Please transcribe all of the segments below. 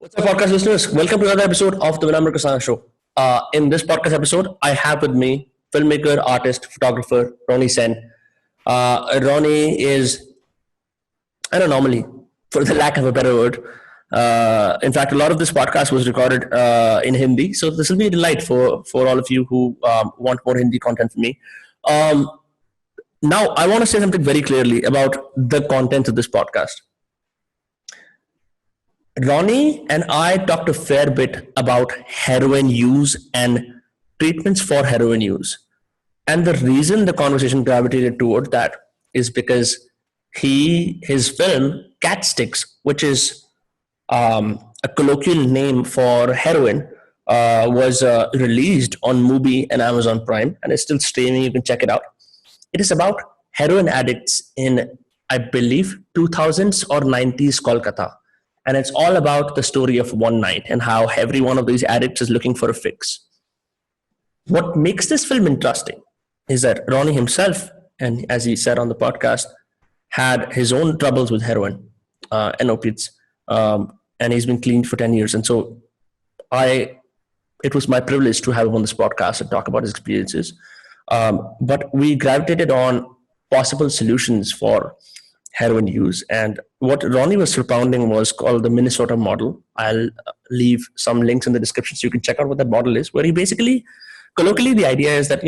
What's up, podcast listeners? Welcome to another episode of the Vinamra Kasana Show. In this podcast episode, I have with me filmmaker, artist, photographer Ronnie Sen. Ronnie is an anomaly, for the lack of a better word. In fact, a lot of this podcast was recorded in Hindi, so this will be a delight for all of you who want more Hindi content from me. Um, Now, I want to say something very clearly about the content of this podcast. Ronnie and I talked a fair bit about heroin use and treatments for heroin use. And the reason the conversation gravitated toward that is because his film Cat Sticks, which is a colloquial name for heroin, was released on Mubi and Amazon Prime, and it's still streaming. You can check it out. It is about heroin addicts in, I believe, 2000s or 90s Kolkata. And it's all about the story of one night and how every one of these addicts is looking for a fix. What makes this film interesting is that Ronnie himself, and as he said on the podcast, had his own troubles with heroin and opiates, and he's been clean for 10 years. And so it was my privilege to have him on this podcast and talk about his experiences. But we gravitated on possible solutions for heroin use. And what Ronnie was propounding was called the Minnesota model. I'll leave some links in the description so you can check out what that model is, where he basically, colloquially, the idea is that,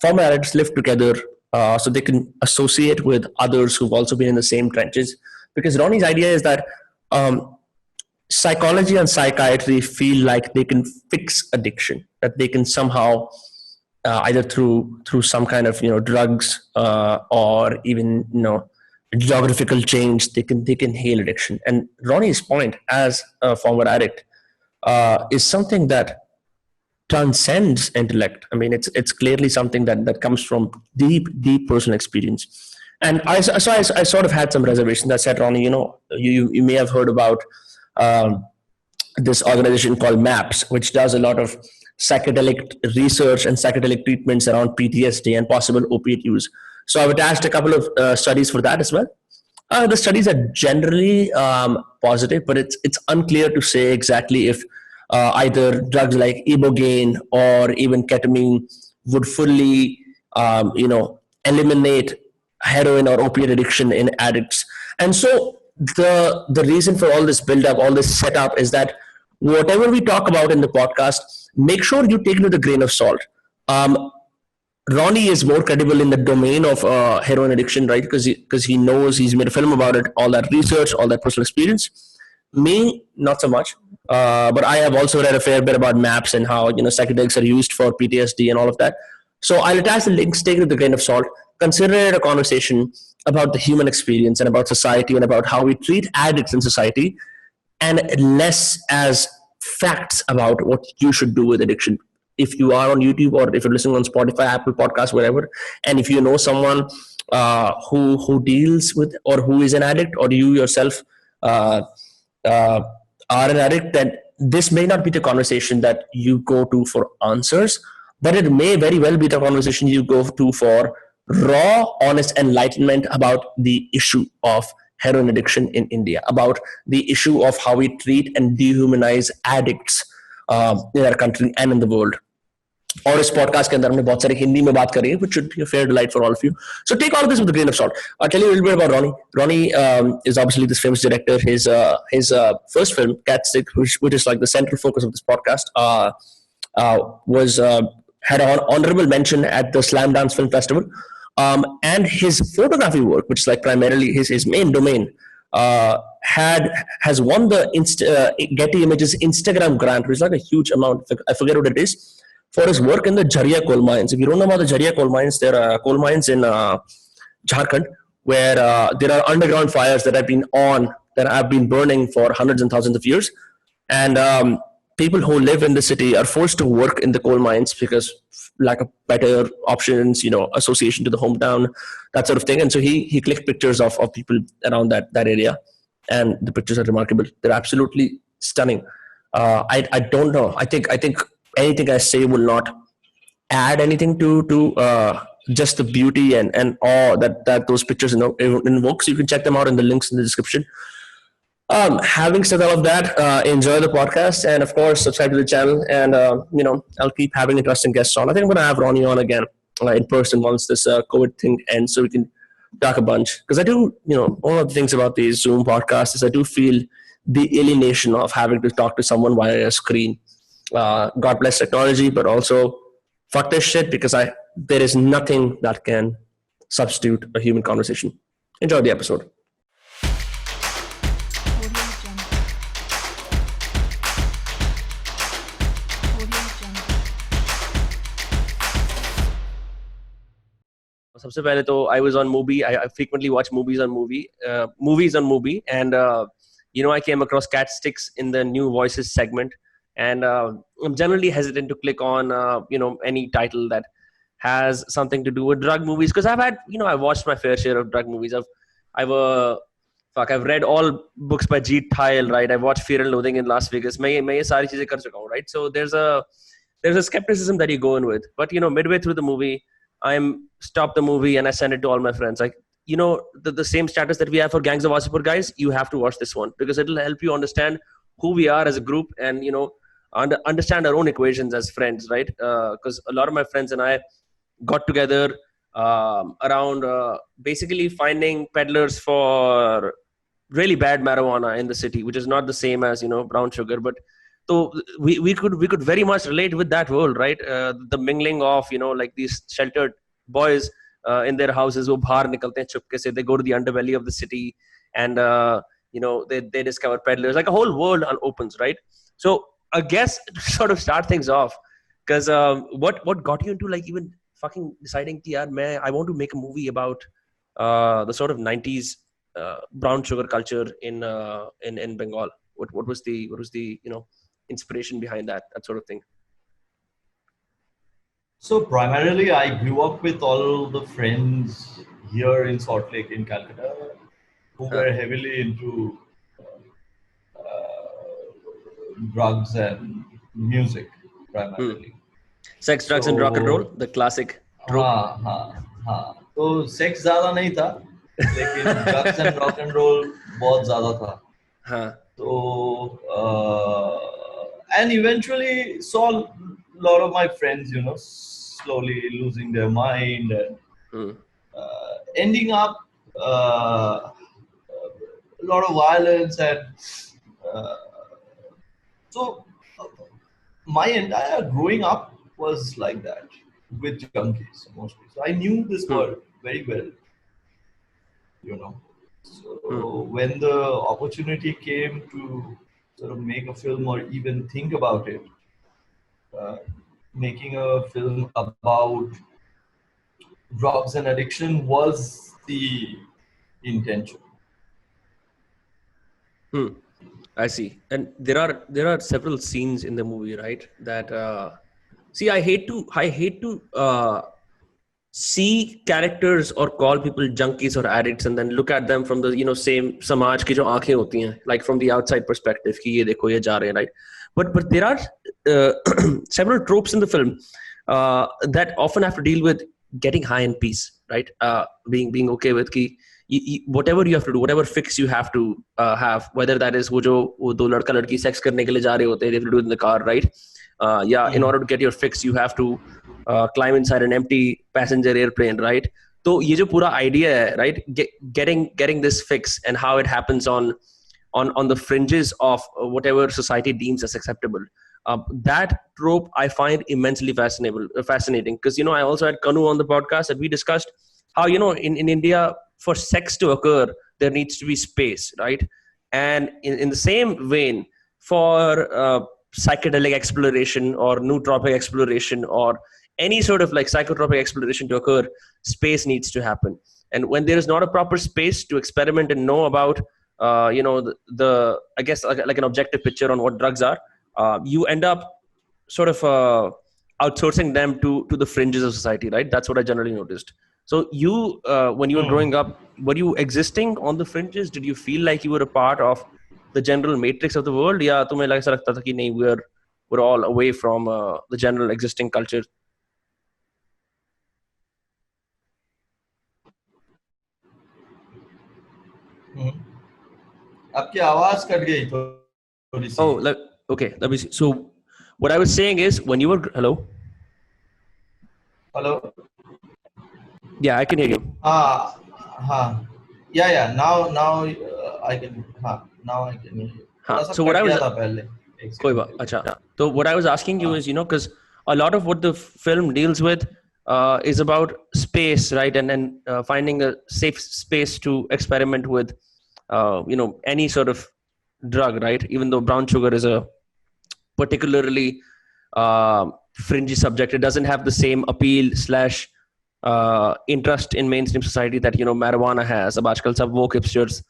former addicts live together so they can associate with others who've also been in the same trenches. Because Ronnie's idea is that psychology and psychiatry feel like they can fix addiction, that they can somehow either through some kind of drugs or even geographical change, they can heal addiction. And Ronnie's point as a former addict is something that transcends intellect. I mean, it's clearly something that comes from deep personal experience. And I sort of had some reservations. I said, Ronnie, you may have heard about this organization called MAPS, which does a lot of psychedelic research and psychedelic treatments around PTSD and possible opiate use. So I've attached a couple of studies for that as well. The studies are generally positive, but it's unclear to say exactly if either drugs like ibogaine or even ketamine would fully, eliminate heroin or opiate addiction in addicts. And so the reason for all this build-up, all this setup is that whatever we talk about in the podcast, make sure you take it with a grain of salt. Ronnie is more credible in the domain of heroin addiction, right? Because he knows, he's made a film about it, all that research, all that personal experience. Me, not so much. But I have also read a fair bit about MAPS and how psychedelics are used for PTSD and all of that. So I'll attach the links, take it with a grain of salt. Consider it a conversation about the human experience and about society and about how we treat addicts in society, and less as facts about what you should do with addiction. If you are on YouTube or if you're listening on Spotify, Apple Podcasts, wherever, and if you know someone who deals with or who is an addict, or you yourself are an addict, then this may not be the conversation that you go to for answers, but it may very well be the conversation you go to for raw, honest enlightenment about the issue of heroin addiction in India, about the issue of how we treat and dehumanize addicts in our country and in the world. और इस podcast के अंदर हमने बहुत सारे हिंदी में बात करी है, which should be a fair delight for all of you. So take all of this with a grain of salt. I'll tell you a little bit about Ronnie. Ronnie is obviously this famous director. His first film, Cat Stick, which is like the central focus of this podcast, had an honorable mention at the Slam Dance Film Festival. And his photography work, which is like primarily his main domain, has won the Getty Images Instagram grant, which is like a huge amount. I forget what it is, for his work in the Jharia coal mines. If you don't know about the Jharia coal mines, there are coal mines in Jharkhand where there are underground fires that have been burning for hundreds and thousands of years, and people who live in the city are forced to work in the coal mines because lack of better options, association to the hometown, that sort of thing. And so he clicked pictures of people around that area, and the pictures are remarkable. They're absolutely stunning. I don't know. I think anything I say will not add anything to just the beauty and awe that those pictures invoke. So you can check them out in the links in the description. Having said all of that, enjoy the podcast, and of course, subscribe to the channel. And I'll keep having interesting guests on. I think I'm gonna have Ronnie on again in person once this COVID thing ends, so we can talk a bunch. Because I do, one of the things about these Zoom podcasts is I do feel the alienation of having to talk to someone via a screen. God bless technology, but also fuck this shit because there is nothing that can substitute a human conversation. Enjoy the episode. सबसे पहले तो I was on Mubi. I frequently watch movies on Mubi, and I came across Cat Sticks in the New Voices segment, and I'm generally hesitant to click on any title that has something to do with drug movies, because I've watched my fair share of drug movies. I've read all books by Jeet Thayil, right? I've watched Fear and Loathing in Las Vegas. मैं ये सारी चीजें कर चुका हूँ, right? So there's a skepticism that you go in with, but midway through the movie, I'm stop the movie and I send it to all my friends. Like, the same status that we have for Gangs of Wasseypur, guys, you have to watch this one because it'll help you understand who we are as a group and, understand our own equations as friends, right? Because a lot of my friends and I got together around basically finding peddlers for really bad marijuana in the city, which is not the same as, brown sugar, but so we could very much relate with that world, right? The mingling of like these sheltered boys in their houses, wo bahar nikalte hain chupke se, they go to the underbelly of the city, and they discover peddlers. Like a whole world opens, right? So I guess to sort of start things off, because what got you into like even fucking deciding ki yaar I want to make a movie about the sort of 90s brown sugar culture in Bengal? What was the inspiration behind that sort of thing? So primarily, I grew up with all the friends here in Salt Lake in Calcutta who were heavily into drugs and music primarily. Sex, drugs, and rock and roll, the classic trope. हाँ. तो sex ज़्यादा नहीं था, लेकिन drugs and rock and roll बहुत ज़्यादा था. So and eventually saw a lot of my friends, slowly losing their mind and ending up a lot of violence and so my entire growing up was like that with junkies mostly. So I knew this world very well, So when the opportunity came to sort of make a film or even think about it, making a film about drugs and addiction was the intention. I see. And there are several scenes in the movie, right? That see, I hate to see characters or call people junkies or addicts and then look at them from the same समाज की जो आंखें होती हैं, like from the outside perspective कि ये देखो ये जा रहे हैं, right? But there are several tropes in the film that often have to deal with getting high in peace, right? Being okay with कि whatever you have to do, whatever fix you have to have, whether that is वो दो लड़का लड़की sex करने के लिए जा रहे होते हैं, they have to do it in the car, right? In order to get your fix, you have to climb inside an empty passenger airplane, right? So ये जो पूरा idea है, right? Getting this fix and how it happens on the fringes of whatever society deems as acceptable. That trope I find immensely fascinating because I also had Kanu on the podcast and we discussed how in India for sex to occur there needs to be space, right? And in the same vein for psychedelic exploration or nootropic exploration or any sort of like psychotropic exploration to occur, space needs to happen. And when there is not a proper space to experiment and know about the I guess like an objective picture on what drugs are, you end up sort of outsourcing them to the fringes of society, right? That's what I generally noticed. So you when you were growing up, were you existing on the fringes? Did you feel like you were a part of the general matrix of the world? या तुम्हें ऐसा लगता था कि नहीं, we're all away from the general existing culture? आपकी आवाज cut गई थोड़ी सी. Okay, let me see. So what I was saying is when you were, hello? Hello. Yeah, I can hear you. हाँ. Yeah. Now I can. हाँ. Now I can hear you. थोड़ा सा So what cut I गया was, था पहले. एक कोई second बात, के लिए. अच्छा. So what I was asking you हाँ. is, because a lot of what the film deals with is about space, right? And then finding a safe space to experiment with, any sort of drug, right? Even though brown sugar is a particularly fringy subject, it doesn't have the same appeal slash interest in mainstream society that marijuana has. अब आजकल सब woke hipsters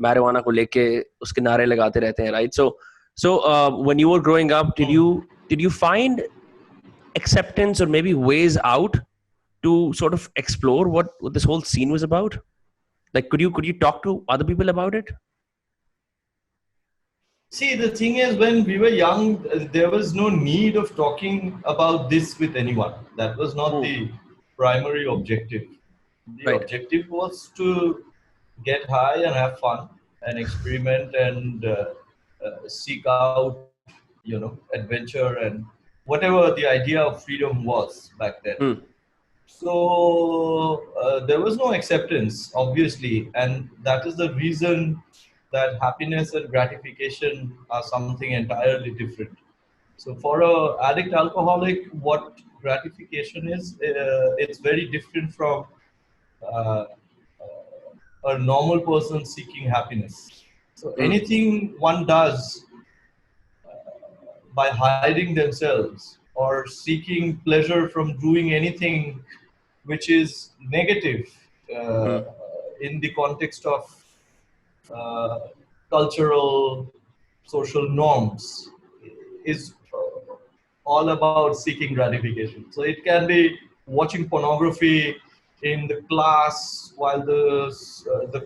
marijuana को लेके उसके नारे लगाते रहते हैं, right? So when you were growing up, did you find acceptance or maybe ways out to sort of explore what this whole scene was about? Like, could you talk to other people about it? See, the thing is, when we were young, there was no need of talking about this with anyone. That was not the primary objective. The Right. objective was to get high and have fun and experiment and seek out, adventure and whatever the idea of freedom was back then. So there was no acceptance, obviously, and that is the reason that happiness and gratification are something entirely different. So for a addict alcoholic, what gratification is, it's very different from uh, a normal person seeking happiness. So anything one does by hiding themselves or seeking pleasure from doing anything which is negative uh, in the context of uh, cultural, social norms is all about seeking gratification. So it can be watching pornography in the class while the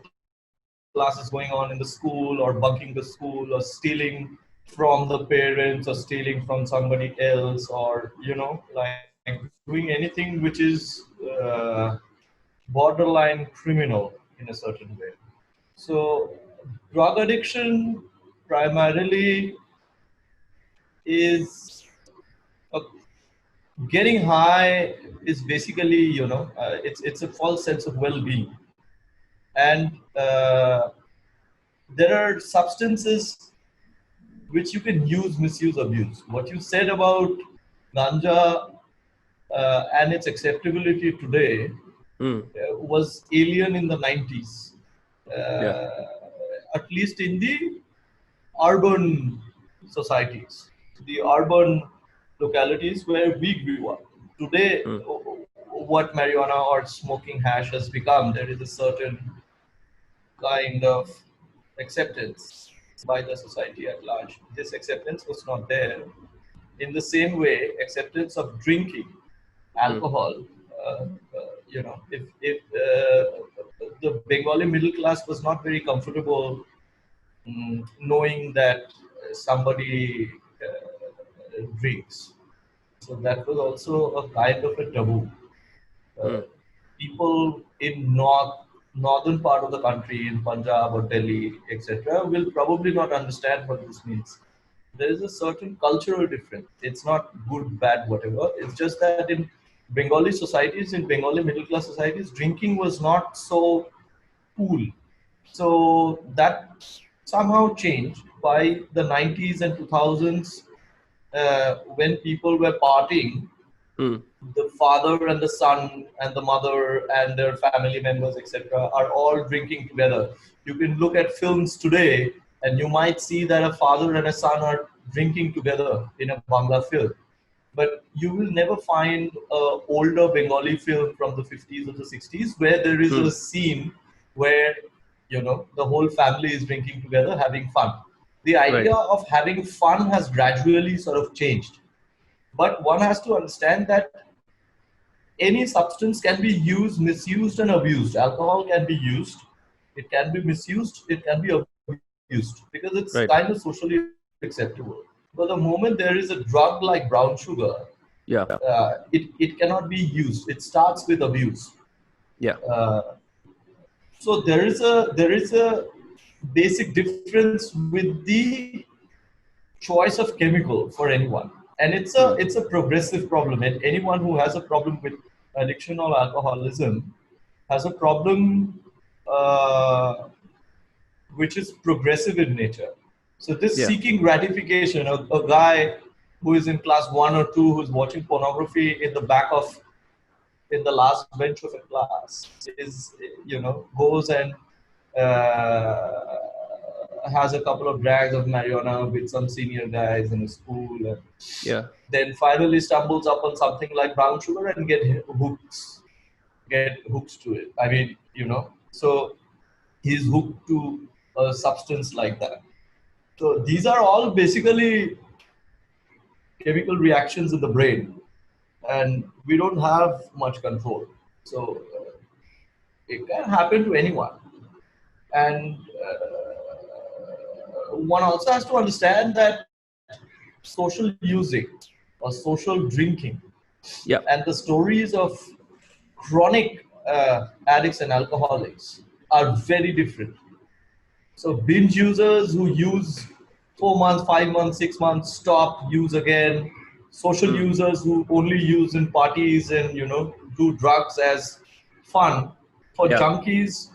class is going on in the school, or bunking the school, or stealing from the parents, or stealing from somebody else, or like doing anything which is borderline criminal in a certain way. So drug addiction primarily is a, getting high is basically it's a false sense of well-being, and there are substances which you can use, misuse, abuse. What you said about ganja and its acceptability today was alien in the 90s, Yeah. at least in the urban societies, the urban localities where we grew up. Today, what marijuana or smoking hash has become, there is a certain kind of acceptance by the society at large. This acceptance was not there. In the same way, acceptance of drinking alcohol, if the Bengali middle class was not very comfortable knowing that somebody drinks. So that was also a kind of a taboo. People in northern part of the country, in Punjab or Delhi, etc., will probably not understand what this means. There is a certain cultural difference. It's not good, bad, whatever. It's just that in Bengali societies, in Bengali middle class societies, drinking was not so cool. So that somehow changed by the 90s and 2000s, when people were partying. The father and the son and the mother and their family members, etc., are all drinking together. You can look at films today and you might see that a father and a son are drinking together in a Bangla film. But you will never find an older Bengali film from the 50s or the 60s where there is a scene where the whole family is drinking together, having fun. The idea of having fun has gradually sort of changed. But one has to understand that any substance can be used, misused, and abused. Alcohol can be used, it can be misused, it can be abused because it's kind of socially acceptable. But the moment there is a drug like brown sugar, it cannot be used. It starts with abuse. Yeah. So there is a basic difference with the choice of chemical for anyone. And it's a progressive problem. And anyone who has a problem with addiction or alcoholism has a problem which is progressive in nature. So this seeking gratification, a guy who is in class 1 or 2 who's watching pornography in the last bench of a class is, goes and has a couple of drags of marijuana with some senior guys in a school, and then finally stumbles upon something like brown sugar and get hooked to it. I mean, so he's hooked to a substance like that. So these are all basically chemical reactions in the brain, and we don't have much control. So it can happen to anyone. And one also has to understand that social using or social drinking and the stories of chronic addicts and alcoholics are very different. So binge users who use 4 months, 5 months, 6 months, stop, use again. Social users who only use in parties and, do drugs as fun. For junkies,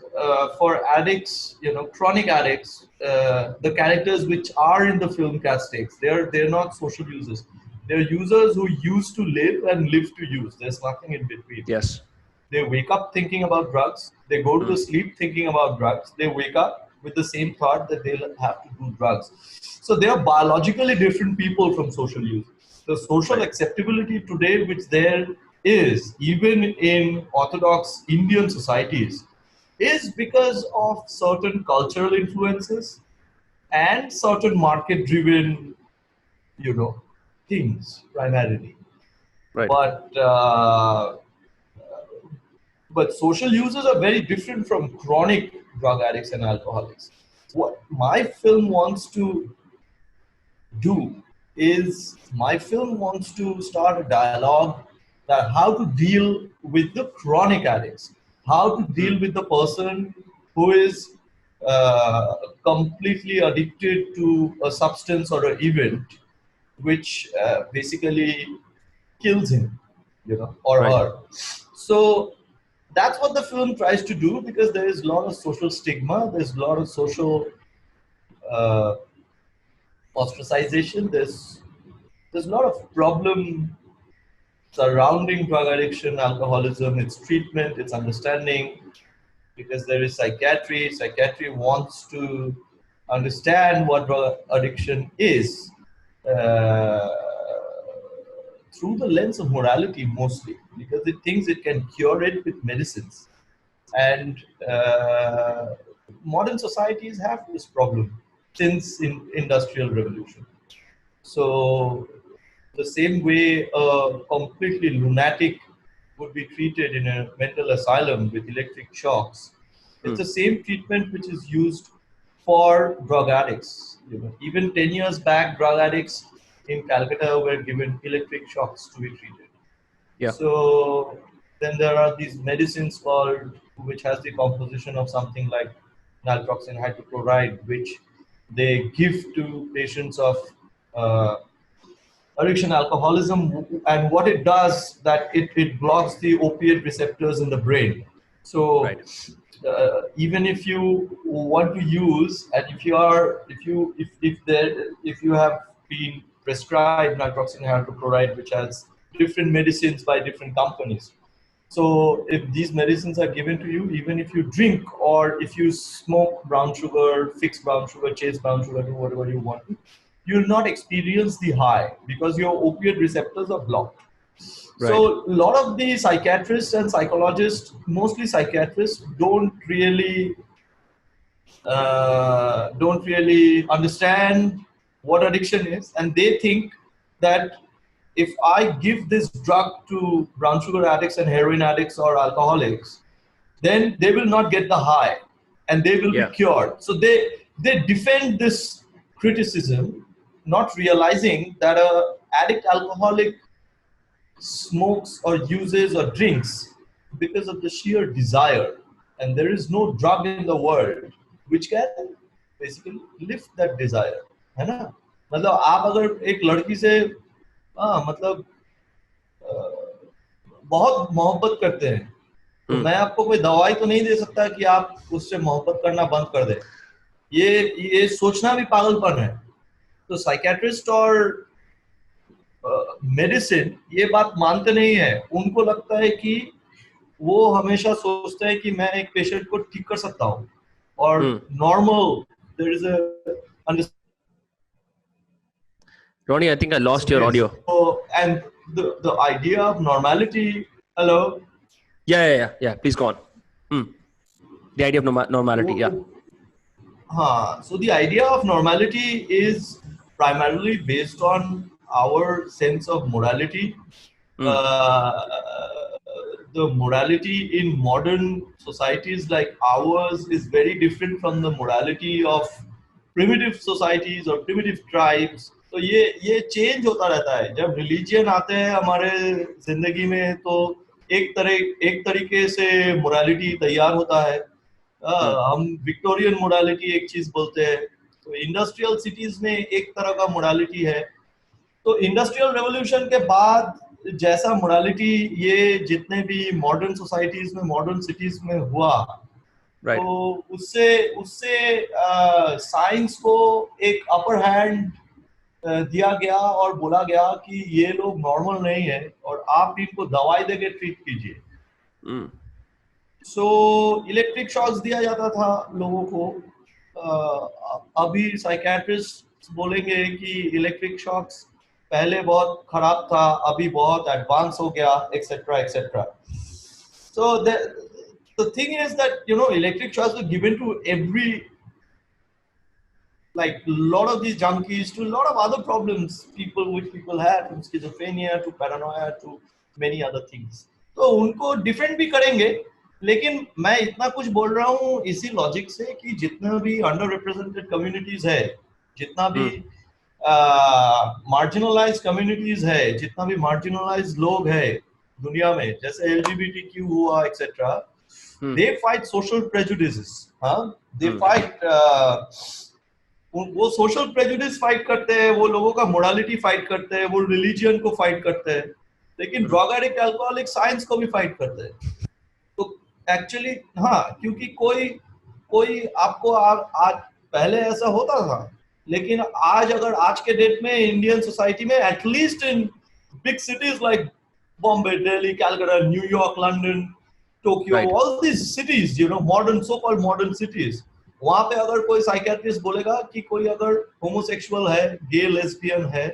for addicts, chronic addicts, the characters which are in the film castex, they're not social users. They're users who used to live and live to use. There's nothing in between. Yes. They wake up thinking about drugs. They go to sleep thinking about drugs. They wake up with the same thought that they'll have to do drugs. So they are biologically different people from social use. The social acceptability today, which there is, even in orthodox Indian societies, is because of certain cultural influences and certain market-driven, things primarily. Right. But social users are very different from chronic drug addicts and alcoholics. What my film wants to do is my film wants to start a dialogue that how to deal with the chronic addicts, how to deal with the person who is completely addicted to a substance or an event which basically kills him, or her. So that's what the film tries to do, because there is a lot of social stigma, there's a lot of social ostracization, there's a lot of problem surrounding drug addiction, alcoholism, its treatment, its understanding, because there is psychiatry. Psychiatry wants to understand what drug addiction is through the lens of morality mostly, because it thinks it can cure it with medicines. And modern societies have this problem since industrial revolution. So the same way a completely lunatic would be treated in a mental asylum with electric shocks, it's the same treatment which is used for drug addicts. Even 10 years back, drug addicts in Calcutta were given electric shocks to be treated. So then there are these medicines which has the composition of something like naltrexone hydrochloride, which they give to patients of addiction alcoholism, and what it does that it blocks the opiate receptors in the brain. So even if you want to use, and if you have been prescribed naltrexone hydrochloride, which has different medicines by different companies. So if these medicines are given to you, even if you drink or if you smoke brown sugar, fix brown sugar, chase brown sugar, do whatever you want to, you will not experience the high because your opiate receptors are blocked. So a lot of the psychiatrists and psychologists, mostly psychiatrists, don't really understand what addiction is, and they think that if I give this drug to brown sugar addicts and heroin addicts or alcoholics, then they will not get the high and they will be cured. So they defend this criticism, not realizing that a addict alcoholic smokes or uses or drinks because of the sheer desire, and there is no drug in the world which can basically lift that desire, है ना? मतलब आप अगर एक लड़की से मतलब बहुत मोहब्बत करते हैं, तो मैं आपको कोई दवाई तो नहीं दे सकता कि आप उससे मोहब्बत करना बंद कर दे। ये सोचना भी पागलपन है। तो साइकेट्रिस्ट और मेडिसिन ये बात मानते नहीं है। उनको लगता है कि वो हमेशा सोचते हैं कि मैं एक पेशेंट को ठीक कर सकता हूँ, और normal there is a Ronnie, I think I lost your audio. So, and the idea of normality. Hello. Yeah. Please go on. The idea of normality. Yeah. So the idea of normality is primarily based on our sense of morality. The morality in modern societies like ours is very different from the morality of primitive societies or primitive tribes. तो ये change होता रहता है। जब religion आते हैं हमारे जिंदगी में, तो एक तरीके से मोरालिटी तैयार होता है। हम विक्टोरियन मोरालिटी एक चीज बोलते हैं, तो इंडस्ट्रियल सिटीज में एक तरह का मोरालिटी है। तो इंडस्ट्रियल रेवोल्यूशन के बाद जैसा मोरालिटी ये जितने भी मॉडर्न सोसाइटीज में, मॉडर्न सिटीज में हुआ, right. तो उससे साइंस को एक अपर हैंड दिया गया और बोला गया कि ये लोग नॉर्मल नहीं है और आप इनको दवाई देके ट्रीट कीजिए। सो इलेक्ट्रिक शॉक्स दिया जाता था लोगों को। अभी साइकेट्रिस्ट बोलेंगे कि इलेक्ट्रिक शॉक्स पहले बहुत खराब था, अभी बहुत एडवांस हो गया, etcetera etcetera. So the thing is that, you know, electric shocks were given to every, like a lot of these junkies, to a lot of other problems people had, from schizophrenia to paranoia to many other things. तो उनको different भी करेंगे, लेकिन मैं इतना कुछ बोल रहा हूँ इसी लॉजिक से कि जितना भी अंडर रिप्रेजेंटेड कम्युनिटीज है, जितना भी मार्जिनलाइज कम्युनिटीज है, जितना भी मार्जिनलाइज लोग है दुनिया में, जैसे LGBTQ हुआ etcetera, they fight social prejudices. They fight वो सोशल प्रेजुडिस फाइट करते हैं, वो लोगों का मोरालिटी फाइट करते हैं, वो रिलीजियन को फाइट करते हैं, लेकिन ड्रग एडिक्ट, अल्कोहलिक साइंस को भी फाइट करते हैं। तो एक्चुअली क्योंकि कोई आपको आज पहले ऐसा होता था, लेकिन आज के डेट में इंडियन सोसाइटी में, at least in big cities like Bombay, Delhi, Calcutta, New York, London, Tokyo, all this cities, you know, modern, so called modern cities, वहां पे अगर कोई साइकेट्रिस्ट बोलेगा कि कोई अगर होमोसेक्सुअल है, गे, लेस्बियन है,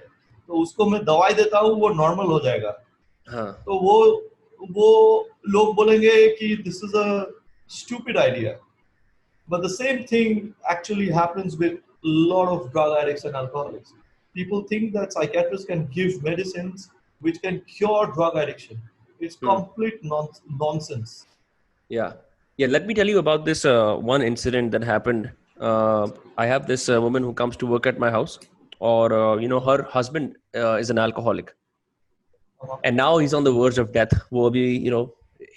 तो उसको मैं दवाई देता हूँ, वो नॉर्मल हो जाएगा। तो वो लोग बोलेंगे कि this is a stupid idea. But the same thing actually happens with lot of drug addicts and alcoholics. People think that psychiatrists can give medicines which can cure drug addiction. It's complete nonsense. Yeah, let me tell you about this one incident that happened. I have this woman who comes to work at my house, or you know, her husband is an alcoholic, and now he's on the verge of death. You know,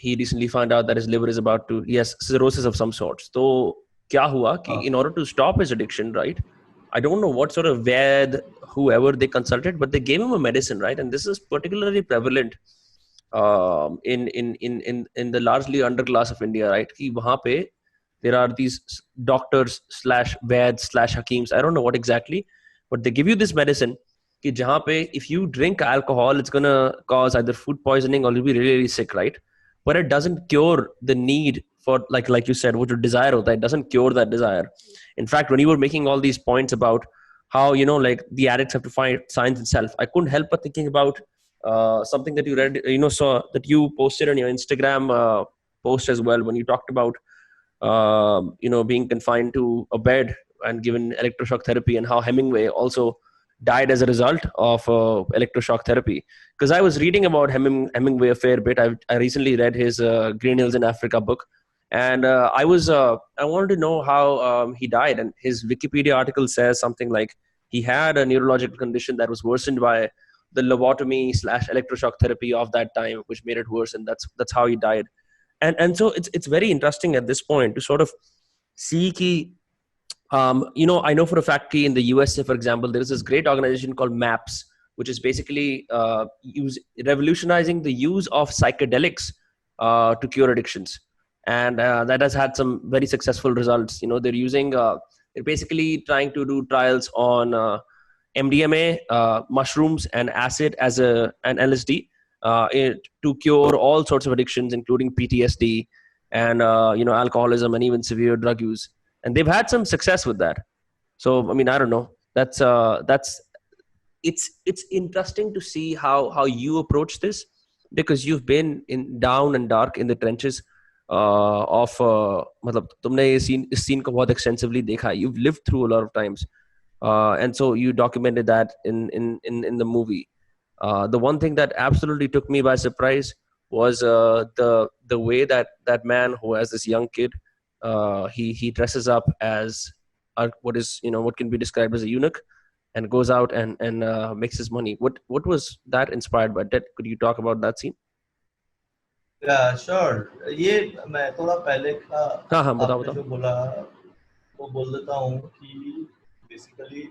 he recently found out that his liver is about to, he has cirrhosis of some sorts. So kya hua ki in order to stop his addiction, right, I don't know what sort of ved, whoever they consulted, but they gave him a medicine, right? And this is particularly prevalent in the largely underclass of India, right? Ki wahan pe there are these doctors slash veds slash hakims, I don't know what exactly, but they give you this medicine ki jahan pe if you drink alcohol, it's gonna cause either food poisoning or you'll be really, really sick, right? But it doesn't cure the need for, like you said, what your desire hota, it doesn't cure that desire. In fact, when you were making all these points about how, you know, like the addicts have to find science itself, I couldn't help but thinking about something that you read, you know, saw that you posted on your Instagram post as well, when you talked about you know, being confined to a bed and given electroshock therapy, and how Hemingway also died as a result of electroshock therapy. Because I was reading about Hemingway a fair bit. I recently read his Green Hills in Africa book, and I wanted to know how he died. And his Wikipedia article says something like he had a neurological condition that was worsened by the lobotomy slash electroshock therapy of that time, which made it worse, and that's how he died. And so it's very interesting at this point to sort of see ki I know for a fact in the USA, for example, there is this great organization called MAPS, which is basically revolutionizing the use of psychedelics to cure addictions, and that has had some very successful results. They're basically trying to do trials on MDMA, mushrooms, and acid an LSD to cure all sorts of addictions, including PTSD and alcoholism and even severe drug use. And they've had some success with that. So I mean, I don't know. That's it's interesting to see how you approach this, because you've been in down and dark in the trenches of मतलब तुमने इस scene को बहुत extensively देखा. You've lived through a lot of times, and so you documented that in the movie. The one thing that absolutely took me by surprise was the way that man who has this young kid, he dresses up as what can be described as a eunuch, and goes out and makes his money. What was that inspired by? Could you talk about that scene? Yeah, sure. ये मैं थोड़ा पहले का हाँ बताओ आपने जो बोला वो बोल देता हूँ कि basically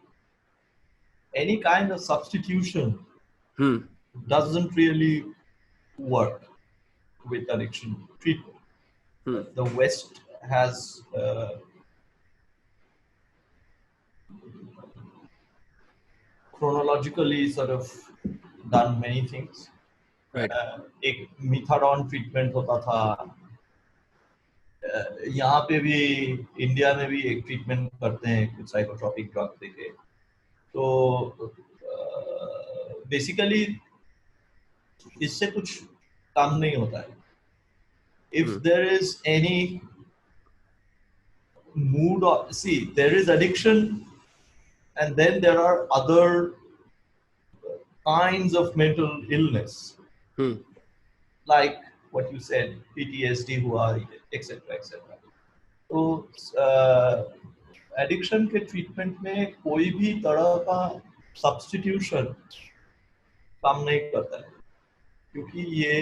any kind of substitution doesn't really work with addiction treatment. The West has chronologically sort of done many things. Right. एक मिथाडोन ट्रीटमेंट होता था, यहाँ पे भी इंडिया में भी एक ट्रीटमेंट करते हैं कुछ साइकोट्रॉपिक ड्रग देके. तो बेसिकली इससे कुछ काम नहीं होता है. If there is any mood or there is addiction, and then there are other kinds of mental illness, like what you said, PTSD हुआ, etc. etc. तो एडिक्शन के ट्रीटमेंट में कोई भी तरह का सब्स्टिट्यूशन काम नहीं करता है, क्योंकि ये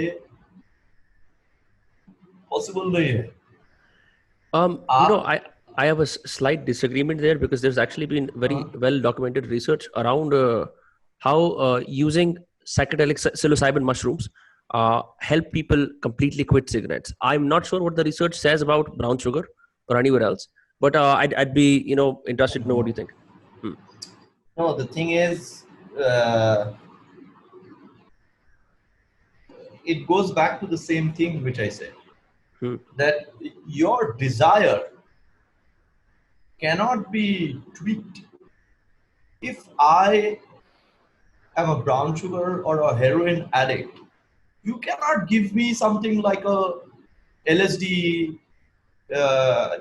पॉसिबल नहीं है. I have a slight disagreement there, because there's actually been very well documented research around how using psychedelic psilocybin mushrooms help people completely quit cigarettes. I'm not sure what the research says about brown sugar or anywhere else, but I'd be interested to know what you think. No, the thing is, it goes back to the same thing which I said, that your desire cannot be tweaked. If I am a brown sugar or a heroin addict, you cannot give me something like a LSD,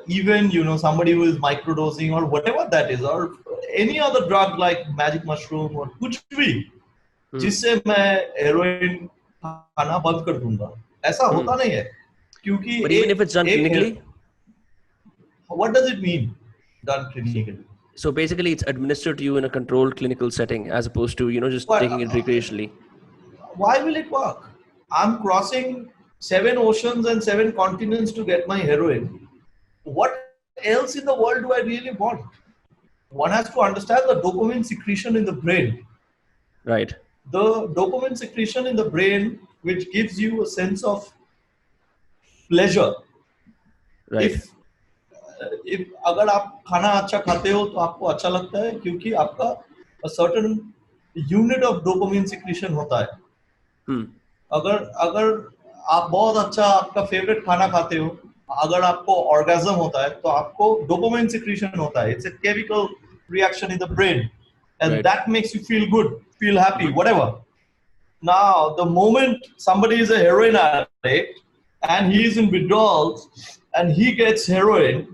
even somebody who is microdosing or whatever that is, or any other drug like magic mushroom or कुछ भी जिससे मैं heroin खाना बंद कर दूंगा. ऐसा होता नहीं है, क्योंकि But even if it's done clinically, what does it mean done clinically? So basically it's administered to you in a controlled clinical setting, as opposed to just taking it recreationally. Why will it work? I'm crossing 7 oceans and 7 continents to get my heroin. What else in the world do I really want? One has to understand the dopamine secretion in the brain. Right. The dopamine secretion in the brain, which gives you a sense of pleasure. Right. If अगर आप खाना अच्छा खाते हो तो आपको अच्छा लगता है, क्योंकि आपका a certain unit of dopamine secretion होता है. अगर आप बहुत अच्छा आपका फेवरेट खाना खाते हो, अगर आपको orgasm होता है तो आपको dopamine secretion होता है. It's a chemical reaction in the brain, and that makes you feel good, feel happy, whatever. Now, the moment somebody is a heroin addict and he is in withdrawals and he gets heroin,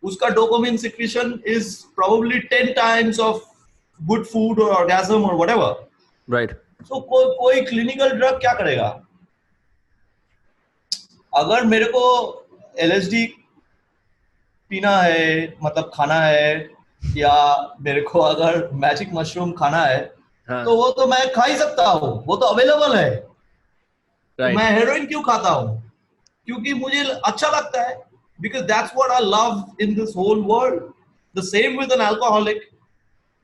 उसका dopamine secretion is probably 10 times of good food or orgasm or whatever. Right. So कोई clinical drug क्या करेगा? अगर मेरे को LSD पीना है, मतलब खाना है, या मेरे को अगर मैजिक मशरूम खाना है, तो वो तो मैं खा ही सकता हूँ, वो तो अवेलेबल है. Right. मैं हेरोइन क्यों खाता हूँ? क्योंकि मुझे अच्छा लगता है. because that's what I love in this whole world. The same with an alcoholic.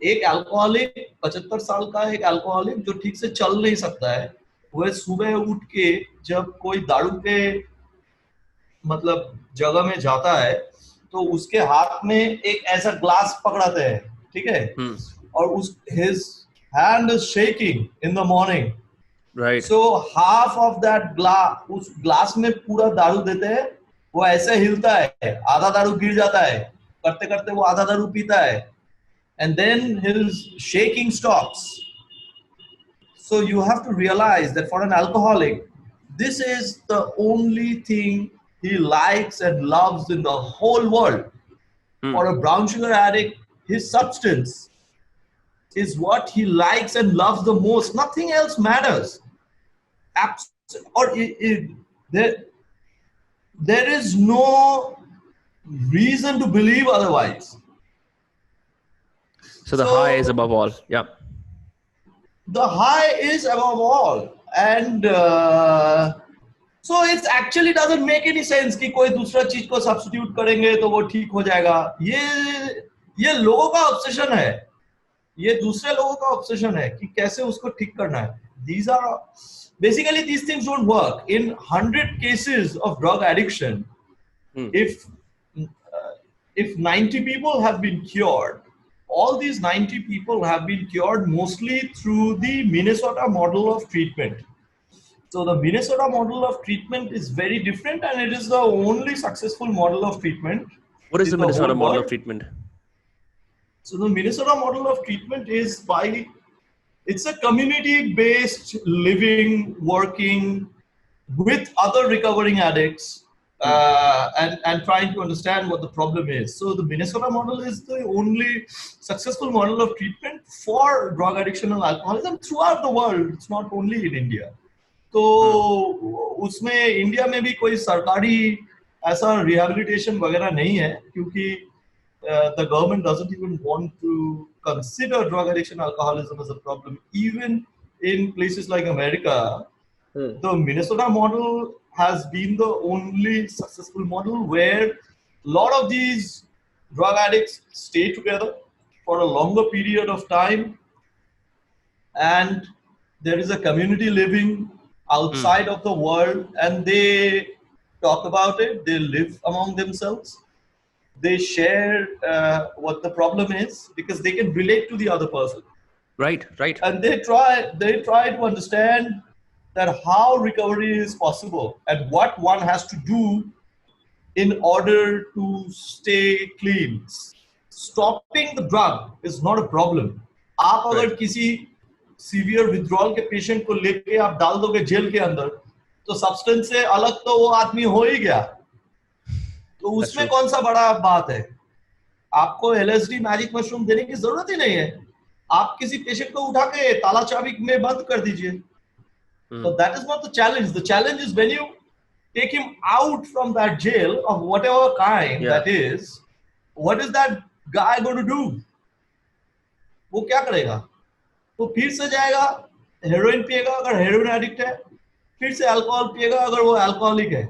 एक अल्कोहलिक 75 साल का एक अल्कोहलिक जो ठीक से चल नहीं सकता है, वह सुबह उठ के जब कोई दारू के मतलब जगह में जाता है तो उसके हाथ में एक ऐसा ग्लास पकड़ाते हैं, ठीक है, और उस his hand is shaking in the morning, right, so half of that glass, उस ग्लास में पूरा दारू देते हैं, वो ऐसे हिलता है, आधा दारू गिर जाता है, करते करते वो आधा दारू पीता है, and then his shaking stops. So you have to realize that for an alcoholic, this is the only thing he likes and loves in the whole world. For a brown sugar addict, his substance is what he likes and loves the most. Nothing else matters. There is no reason to believe otherwise. So the high is above all. Yeah. The high is above all. And so it actually doesn't make any sense कि कोई दूसरा चीज को substitute करेंगे तो वो ठीक हो जाएगा. ये लोगों का obsession है. ये दूसरे लोगों का obsession है कि कैसे उसको ठीक करना है. Basically these things don't work. In 100 cases of drug addiction, if 90 people have been cured, all these 90 people have been cured mostly through the Minnesota model of treatment. So the Minnesota model of treatment is very different, and it is the only successful model of treatment. What is the Minnesota model of treatment? So the Minnesota model of treatment is it's a community-based living, working with other recovering addicts, and trying to understand what the problem is. So the Minnesota model is the only successful model of treatment for drug addiction and alcoholism throughout the world. It's not only in India. तो उसमें India में भी कोई सरकारी ऐसा rehabilitation वगैरह नहीं है, क्योंकि the government doesn't even want to consider drug addiction, alcoholism as a problem. Even in places like America, the Minnesota model has been the only successful model where a lot of these drug addicts stay together for a longer period of time, and there is a community living outside of the world, and they talk about it, they live among themselves, they share what the problem is because they can relate to the other person. Right. And they try to understand that how recovery is possible and what one has to do in order to stay clean. Stopping the drug is not a problem. आप अगर किसी severe withdrawal के patient को लेके आप डाल दोगे jail के अंदर, तो सब्सटेंस से अलग तो वो आदमी हो ही गया, तो उसमें कौन सा बड़ा बात है. आपको LSD मैजिक मशरूम देने की जरूरत ही नहीं है. आप किसी पेशेंट को उठा के ताला चाबी में बंद कर दीजिए. So that is not the challenge. The challenge is when you take him out from that jail of whatever kind that is, what is that guy going to do? वो क्या करेगा? वो फिर से जाएगा, हेरोइन पिएगा अगर हेरोइन एडिक्ट है, फिर से अल्कोहल पिएगा अगर वो अल्कोहलिक है.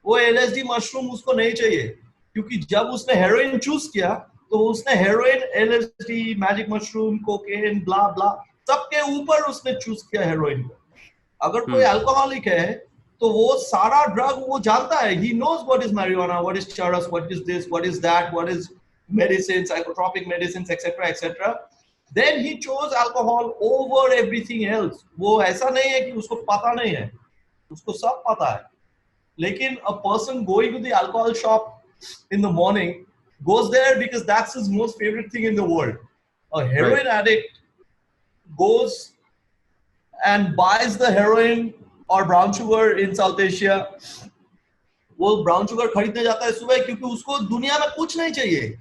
वो LSD मशरूम उसको नहीं चाहिए, क्योंकि जब उसने हेरोइन चूज किया तो उसने heroin, LSD, magic mushroom, cocaine, blah blah, सबके ऊपर उसने चूज किया हेरोइन को. अगर कोई अल्कोहलिक है तो वो सारा ड्रग वो जानता है. He knows what is marijuana, what is charas, what is this, what is that, what is medicine, psychotropic medicines, etc., etc. Then he chose alcohol over everything else. वो ऐसा नहीं है कि उसको पता नहीं है, उसको सब पता है. लेकिन a person going to the alcohol shop in the morning goes there because that's his most favorite thing in the world. A heroin addict goes and buys the heroin or brown sugar in South Asia. वो brown sugar खरीदने जाता है सुबह क्योंकि उसको दुनिया में कुछ नहीं चाहिए.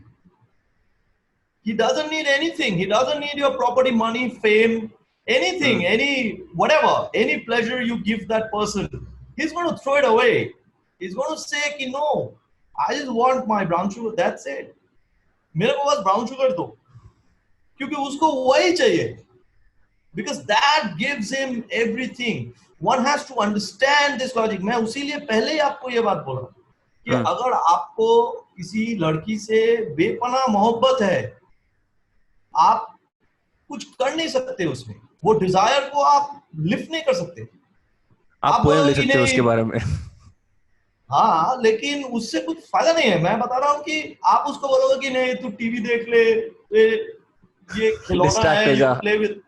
He doesn't need anything. He doesn't need your property, money, fame, anything, any whatever, any pleasure you give that person. He's going to throw it away. He's going to say कि no, I just want my brown sugar. That's it. मेरे को बस brown sugar दो, क्योंकि उसको वही चाहिए. Because that gives him everything. One has to understand this logic. मैं उसीलिए पहले ही आपको ये बात बोला कि अगर आपको किसी लड़की से बेपनाह मोहब्बत है, आप कुछ कर नहीं सकते उसमें, वो डिजायर को आप लिफ्ट नहीं कर सकते। आप पोएम लिख सकते हो उसके बारे में। हाँ, लेकिन उससे कुछ फायदा नहीं है। मैं बता रहा हूँ कि आप उसको बोलोगे कि नहीं तू टीवी देख ले, ये खिलौना डिस्ट्रैक्ट हो है, यू जा। Play with.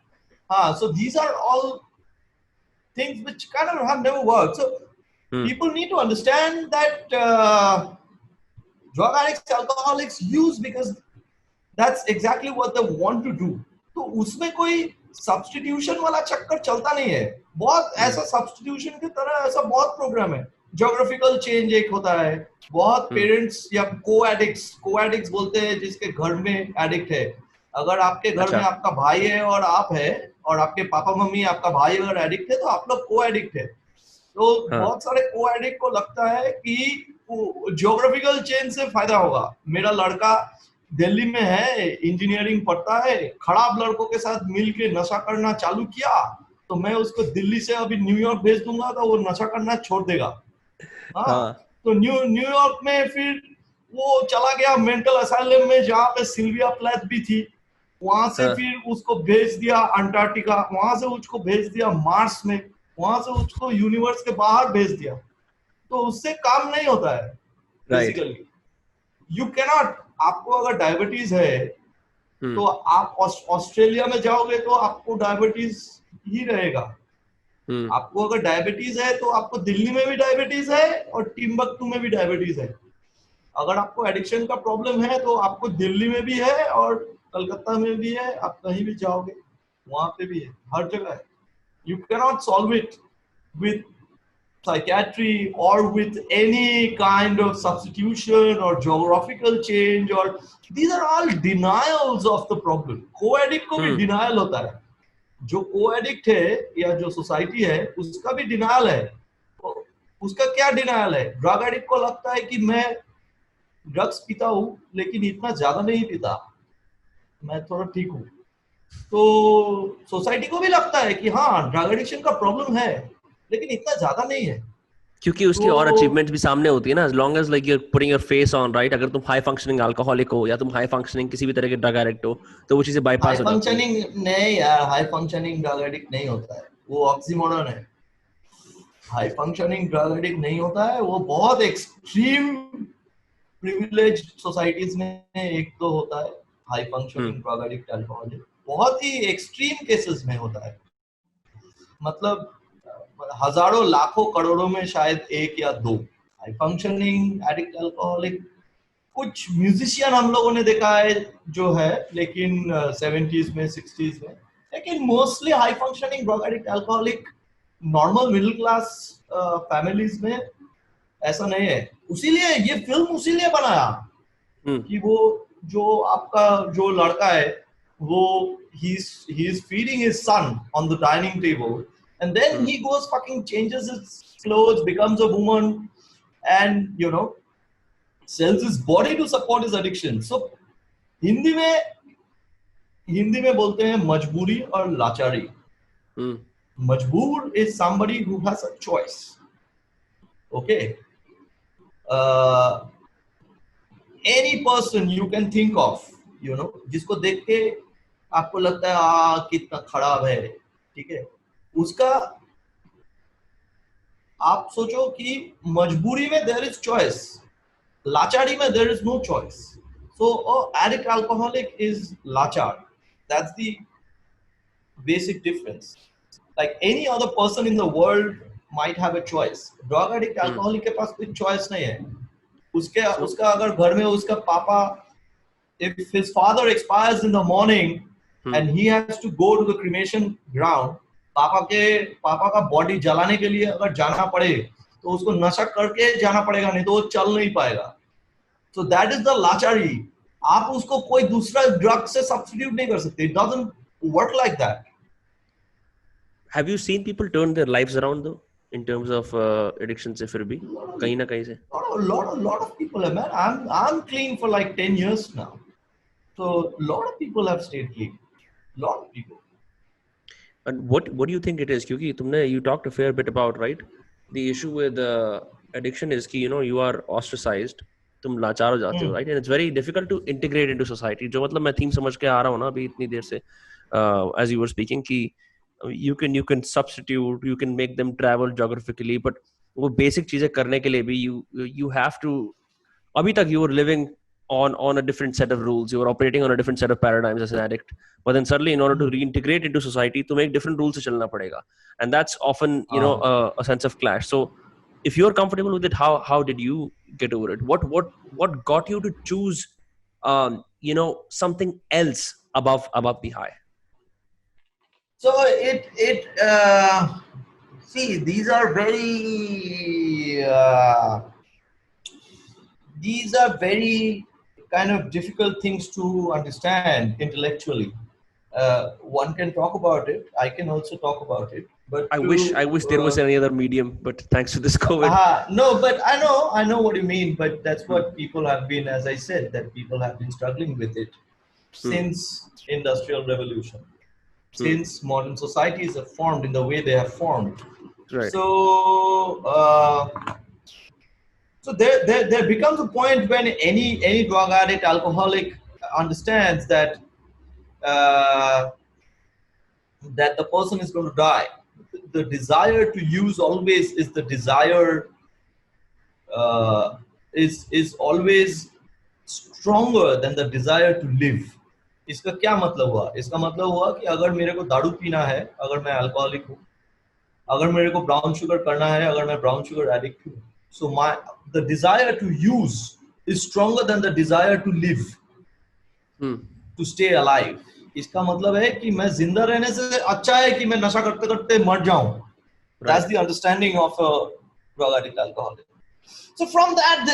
हाँ, so these are all things which kind of have never worked. So people need to understand that drug addicts, alcoholics use because that's exactly what they want to do. तो उसमें कोई substitution वाला चक्कर चलता नहीं है। बहुत ऐसा सब्स्टिट्यूशन की तरह ऐसा बहुत प्रोग्राम है। ज्योग्राफिकल चेंज एक होता है, बहुत पेरेंट्स या को एडिक्ट्स बोलते हैं जिसके घर में एडिक्ट है। अगर आपके घर में आपका भाई है और आप है, और आपके पापा मम्मी आपका भाई अगर एडिक्ट है, तो आप लोग को एडिक्ट है। तो बहुत सारे को एडिक्ट को लगता है कि ज्योग्राफिकल चेंज से फायदा होगा। मेरा लड़का दिल्ली में है, इंजीनियरिंग पढ़ता है, खराब लड़कों के साथ मिलके नशा करना चालू किया, तो मैं उसको दिल्ली से अभी न्यूयॉर्क भेज दूंगा, तो वो नशा करना छोड़ देगा। हाँ, तो न्यूयॉर्क में फिर वो चला गया मेंटल असाइलम में, जहाँ पे सिल्विया प्लैथ भी थी। वहां से फिर उसको भेज दिया अंटार्कटिका, वहां से उसको भेज दिया मार्स में, वहां से उसको यूनिवर्स के बाहर भेज दिया। तो उससे काम नहीं होता है बेसिकली। यू कैनॉट, आपको अगर डायबिटीज है तो आप ऑस्ट्रेलिया में जाओगे तो आपको डायबिटीज ही रहेगा। आपको अगर डायबिटीज है तो आपको दिल्ली में भी डायबिटीज है और टिम्बकटू में भी डायबिटीज है। अगर आपको एडिक्शन का प्रॉब्लम है तो आपको दिल्ली में भी है और कलकत्ता में भी है, आप कहीं भी जाओगे वहां पे भी है, हर जगह है। You cannot solve it with psychiatry or with any kind of substitution or geographical change, or these are all denials of the problem. Co-addict को भी denial होता है। जो co-addict है या जो सोसाइटी है उसका भी denial है। उसका क्या denial है? ड्रग एडिक्ट को लगता है कि मैं ड्रग्स पीता हूँ लेकिन इतना ज्यादा नहीं पीता, मैं थोड़ा ठीक हूँ। तो सोसाइटी को भी लगता है कि हाँ ड्रग एडिक्शन का प्रॉब्लम है लेकिन इतना ज्यादा नहीं है, क्योंकि उसकी और अचीवमेंट्स भी सामने होती है ना। as long as like you're putting your face on, right? अगर तुम हाई फंक्शनिंग अल्कोहलिक हो या तुम हाई फंक्शनिंग किसी भी तरह के ड्रग एडिक्ट हो, तो वो चीजें बाईपास हो जाती है। हाई फंक्शनिंग नहीं यार, हाई फंक्शनिंग ड्रग एडिक्ट नहीं होता है, वो ऑक्सीमोरन है। हाई फंक्शनिंग ड्रग एडिक्ट नहीं होता है, वो बहुत एक्सट्रीम प्रिविलेज सोसाइटीज में एक तो होता है high functioning drug addict alcoholic, बहुत ही एक्सट्रीम केसेस में होता है। मतलब हजारों लाखों करोड़ों में शायद एक या दो हाई फंक्शनिंग एडिक्ट अल्कोहलिक। कुछ म्यूजिशियन हम लोगों ने देखा है जो है, लेकिन 70s में 60s में, लेकिन mostly high functioning drug addict alcoholic normal middle class families में ऐसा नहीं है। उसीलिए ये फिल्म उसीलिए बनाया कि वो जो आपका जो लड़का है वो he is feeding his son on the dining table, and then he goes fucking changes his clothes, becomes a woman, and you know sells his body to support his addiction. So Hindi में बोलते हैं मजबूरी और लाचारी। मजबूर is somebody who has a choice. Okay, any person you can think of, you know, जिसको देख के आपको लगता है कितना खराब है, ठीक है, उसका आप सोचो कि मजबूरी में देयर इज चॉइस, लाचारी में there is no choice. So addict alcoholic is लाचार, that's the basic difference. Like any other person in the world might have a choice, drug addict alcoholic के पास कोई चॉइस नहीं है। उसका अगर घर में उसका पापा, if his father expires in the morning and he has to go to the cremation ground, पापा का बॉडी जलाने के लिए अगर जाना पड़े तो उसको नशा करके जाना पड़ेगा, नहीं तो वो चल नहीं पाएगा। So that is the लाचारी। आप उसको कोई दूसरा ड्रग से सब्स्टिट्यूट नहीं कर सकते। It doesn't work like that. Have you seen people turn their lives around though in terms of addiction से फिर भी कहीं ना कहीं से? lot of people है man. I'm clean for like 10 years now. So a lot of people have stayed clean. Lot of people. And what do you think it is? क्योंकि तुमने you talked a fair bit about, right, the issue with addiction is कि you are ostracized, तुम लाचार हो जाते हो, right? And it's very difficult to integrate into society. जो मतलब मैं theme समझ के आ रहा हूँ ना अभी इतनी देर से, as you were speaking, कि you can substitute, you can make them travel geographically, but वो basic चीजें करने के लिए भी you have to, अभी तक you were living on a different set of rules, you were operating on a different set of paradigms as an addict, but then suddenly in order to reintegrate into society to make different rules से चलना पड़ेगा, and that's often a sense of clash. So if you're comfortable with it, how did you get over it? What got you to choose something else above the high? So see, these are very kind of difficult things to understand intellectually. One can talk about it. I can also talk about it. But I wish there was any other medium, but thanks to this COVID. No, but I know what you mean. But that's what people have been, as I said, that people have been struggling with it since Industrial Revolution, since modern societies have formed in the way they have formed. Right. So there becomes a point when any drug addict, alcoholic understands that that the person is going to die. The desire to use always is the desire is always stronger than the desire to live. इसका क्या मतलब हुआ? इसका मतलब हुआ कि अगर मेरे को दारू पीना है, अगर मैं अल्कोहलिक हूँ, अगर मेरे को ब्राउन शुगर करना है, अगर मैं ब्राउन शुगर एडिक्ट हूँ, so the desire to use is stronger than the desire to live, to stay alive. इसका मतलब है कि मैं जिंदा रहने से अच्छा है कि मैं नशा करते करते मर जाऊं. That's the understanding of a drug addict, alcoholic. So from that,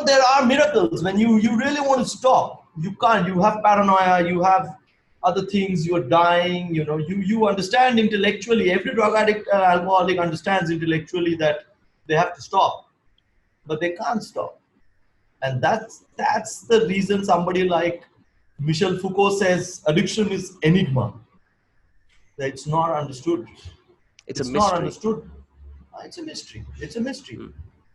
there are miracles when you really want to stop. You can't. You have paranoia. You have other things. You are dying. You understand intellectually. Every drug addict, alcoholic understands intellectually that they have to stop, but they can't stop. And that's the reason somebody like Michel Foucault says addiction is enigma. That it's not understood. It's not understood. It's a mystery. It's a mystery.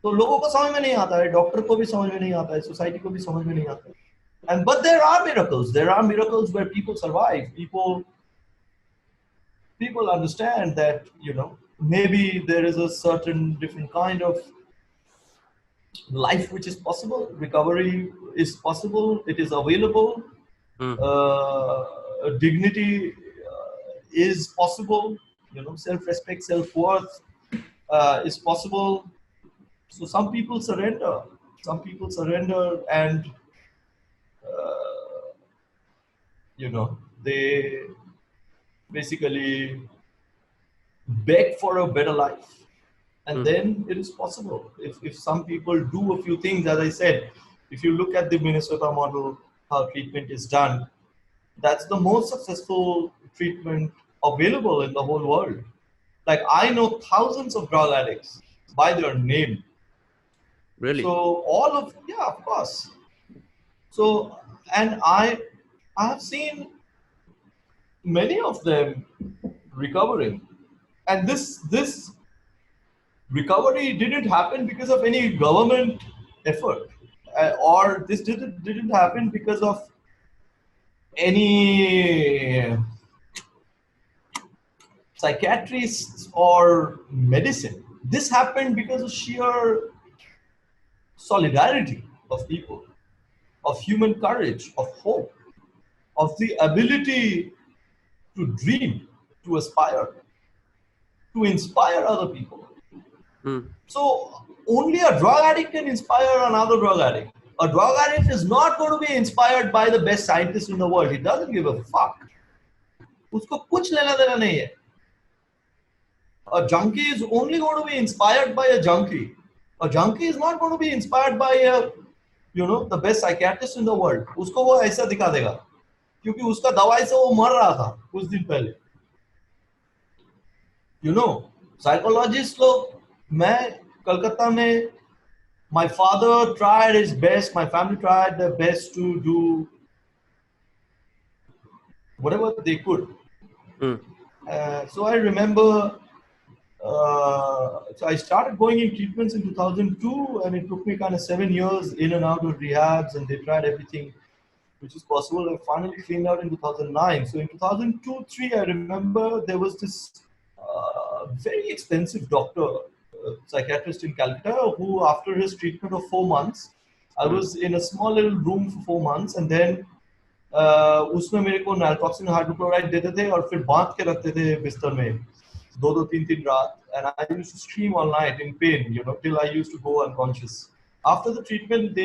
तो लोगों को समझ में नहीं आता है, doctor को भी समझ में नहीं आता है, सोसाइटी को भी समझ में नहीं आता है. And but there are miracles. There are miracles where people survive. People understand that maybe there is a certain different kind of life which is possible. Recovery is possible. It is available. Dignity is possible. Self-respect, self-worth is possible. So some people surrender. And they basically beg for a better life. And then it is possible. If some people do a few things, as I said, if you look at the Minnesota model, how treatment is done, that's the most successful treatment available in the whole world. Like, I know thousands of drug addicts by their name. Really? So of course. So, and I have seen many of them recovering. And this recovery didn't happen because of any government effort, or this didn't happen because of any psychiatrists or medicine. This happened because of sheer solidarity of people, of human courage, of hope, of the ability to dream, to aspire, to inspire other people. So only a drug addict can inspire another drug addict. A drug addict is not going to be inspired by the best scientist in the world. He doesn't give a fuck. उसको कुछ लेना देना नहीं है. A junkie is only going to be inspired by a junkie. A junkie is not going to be inspired by the best psychiatrist in the world. उसको वो ऐसा दिखा देगा क्योंकि उसका दवाई से वो मर रहा था कुछ दिन पहले. Psychologists लोग, मैं कलकत्ता में, my father tried his best, my family tried their best to do whatever they could. So I remember So I started going in treatments in 2002, and it took me kind of 7 years in and out of rehabs, and they tried everything which is possible. I finally cleaned out in 2009. So in 2002-3, I remember there was this very expensive doctor, psychiatrist in Calcutta, who after his treatment of 4 months, I was in a small little room for 4 months, and then उसमें मेरे को नैलटॉक्सिन hydrochloride देते थे और फिर बांध के रखते थे बिस्तर में 2-3 रात, and I used to scream all night in pain, till I used to go unconscious. After the treatment,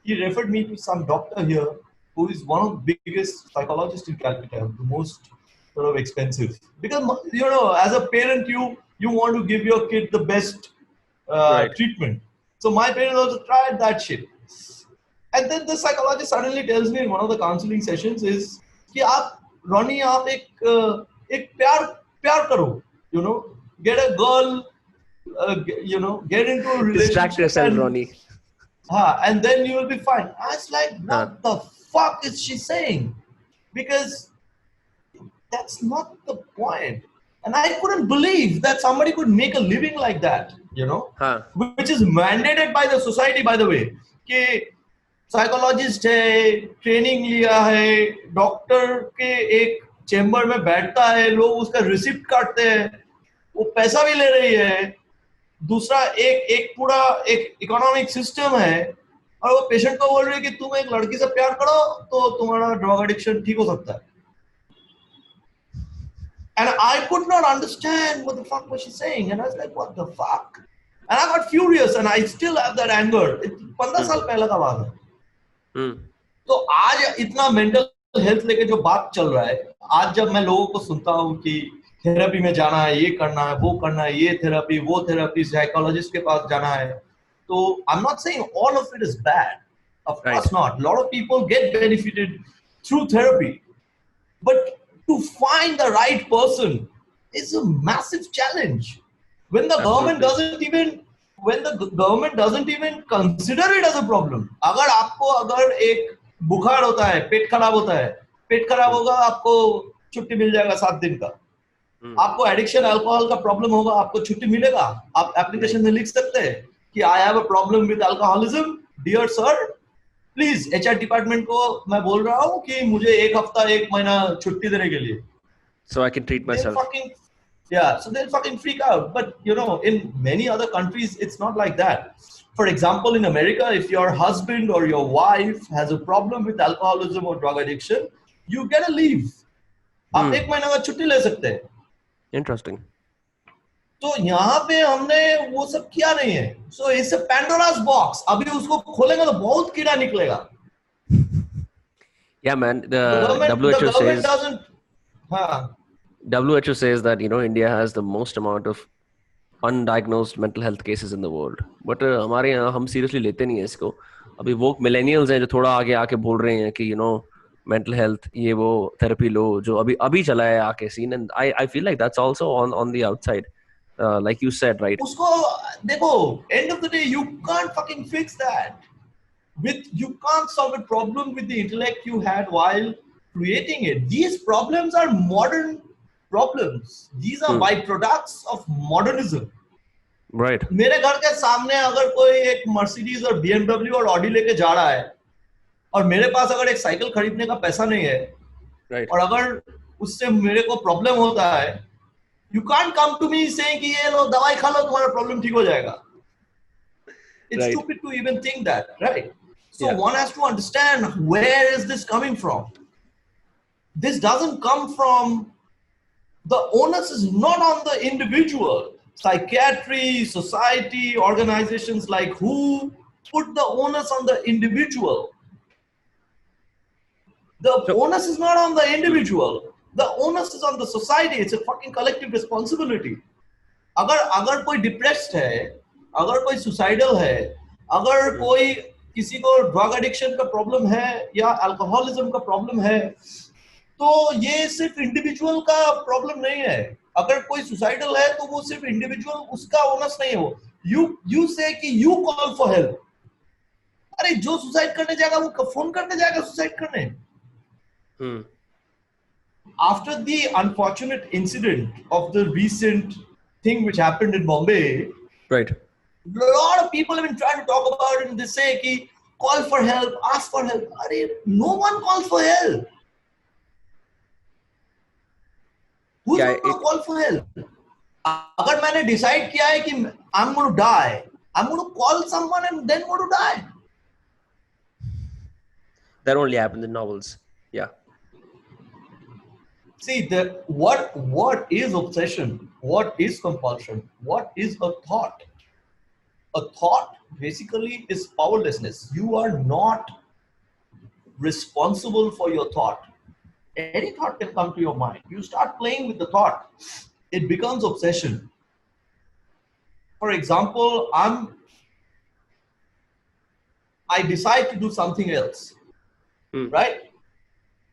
he referred me to some doctor here who is one of the biggest psychologists in Calcutta, the most sort of expensive. Because as a parent, you want to give your kid the best treatment. So my parents also tried that shit. And then the psychologist suddenly tells me in one of the counseling sessions is कि आप Ronnie आप एक प्यार करो, get a girl, get into a relationship. Distract yourself, Ronnie. And then you will be fine. I was like, what the fuck is she saying? Because that's not the point. And I couldn't believe that somebody could make a living like that, which is mandated by the society, by the way. कि psychologist है, training लिया है, doctor के एक chamber में बैठता है, लोग उसका रिसिप्ट काटते हैं, वो पैसा भी ले रही है, दूसरा एक पूरा एक इकोनॉमिक सिस्टम है, और वो पेशेंट को बोल रही है कि तुम एक लड़की से प्यार करो तो तुम्हारा ड्रग एडिक्शन ठीक हो सकता है. And I could not understand what the fuck was she saying, and I was like, what the fuck? And I got furious, and I still have that anger. 15 साल पहले का बात है. तो आज इतना मेंटल हेल्थ लेके जो बात चल रहा है, आज जब मैं लोगों को सुनता हूँ कि थेरेपी में जाना है, ये करना है, वो करना है, ये थेरेपी, वो थेरेपी, साइकोलॉजिस्ट के पास जाना है, तो I'm not saying all of it is bad. Of course not. A lot of people get benefited through therapy, but to find the right person is a massive challenge. When the government doesn't even consider it as a problem. अगर एक बुखार होता है, पेट खराब होता है, पेट खराब होगा, आपको छुट्टी मिल जाएगा 7 दिन का. आपको एडिक्शन अल्कोहल का प्रॉब्लम होगा, आपको छुट्टी मिलेगा. आप एप्लीकेशन में लिख सकते हैं कि I have a problem with alcoholism, dear sir, please HR department को मैं बोल रहा हूँ कि मुझे 1 हफ्ता 1 महीना छुट्टी देने के लिए. So I can treat myself. So they'll fucking freak out. But in many other countries, it's not like that. For example, in America, if your husband or your wife has a problem with alcoholism or drug addiction, you get a leave. आप 1 महीना का छुट्टी ले सकते हैं. Interesting. तो यहाँ पे हमने वो सब किया नहीं है. So it's a Pandora's box. अभी उसको खोलेंगे तो बहुत कीड़ा निकलेगा. Yeah, man. The WHO says. WHO says that India has the most amount of undiagnosed mental health cases in the world. But हमारे यहाँ हम seriously लेते नहीं है इसको. अभी वो millennials हैं जो थोड़ा आगे आके बोल रहे हैं कि mental health ये वो therapy लो जो अभी चला है आके scene, and I feel like that's also on the outside, like you said, right? उसको देखो, end of the day you can't fucking fix that. You can't solve a problem with the intellect you had while creating it. These problems are modern problems. These are byproducts of modernism. Right. मेरे घर के सामने अगर कोई एक Mercedes और BMW और Audi लेके जा रहा है और मेरे पास अगर एक साइकिल खरीदने का पैसा नहीं है, right, और अगर उससे मेरे को प्रॉब्लम होता है, you can't come to me saying कि ये लो दवाई खा लो तुम्हारा प्रॉब्लम ठीक हो जाएगा. It's stupid to even think that, right? So one has to understand, where is this coming from? This doesn't come from, the onus is not on the individual. Psychiatry, society, organizations like WHO put the onus on the individual. The onus is not on the individual. The onus is on the society. It's a fucking collective responsibility. अगर कोई depressed है, अगर कोई suicidal है, अगर कोई किसी को ड्रग एडिक्शन का प्रॉब्लम है या अल्कोहलिज्म का प्रॉब्लम है, तो ये सिर्फ इंडिविजुअल का प्रॉब्लम नहीं है. अगर कोई सुसाइडल है तो वो सिर्फ इंडिविजुअल, उसका ओनस नहीं है. वो यू से कि यू कॉल फॉर हेल्प. अरे जो सुसाइड करने जाएगा वो फोन करने जाएगा सुसाइड करने. After the unfortunate incident of the recent thing which happened in Bombay. Right. A lot of people have been trying to talk about it, and they say ki call for help, ask for help. No one calls for help. Who's going to call for help? अगर मैंने decide किया है कि I'm going to die, I'm going to call someone and then going to die. That only happens in novels. Yeah. See, what is obsession? What is compulsion? What is a thought? A thought basically is powerlessness. You are not responsible for your thought. Any thought can come to your mind. You start playing with the thought, it becomes obsession. For example, I decide to do something else, right?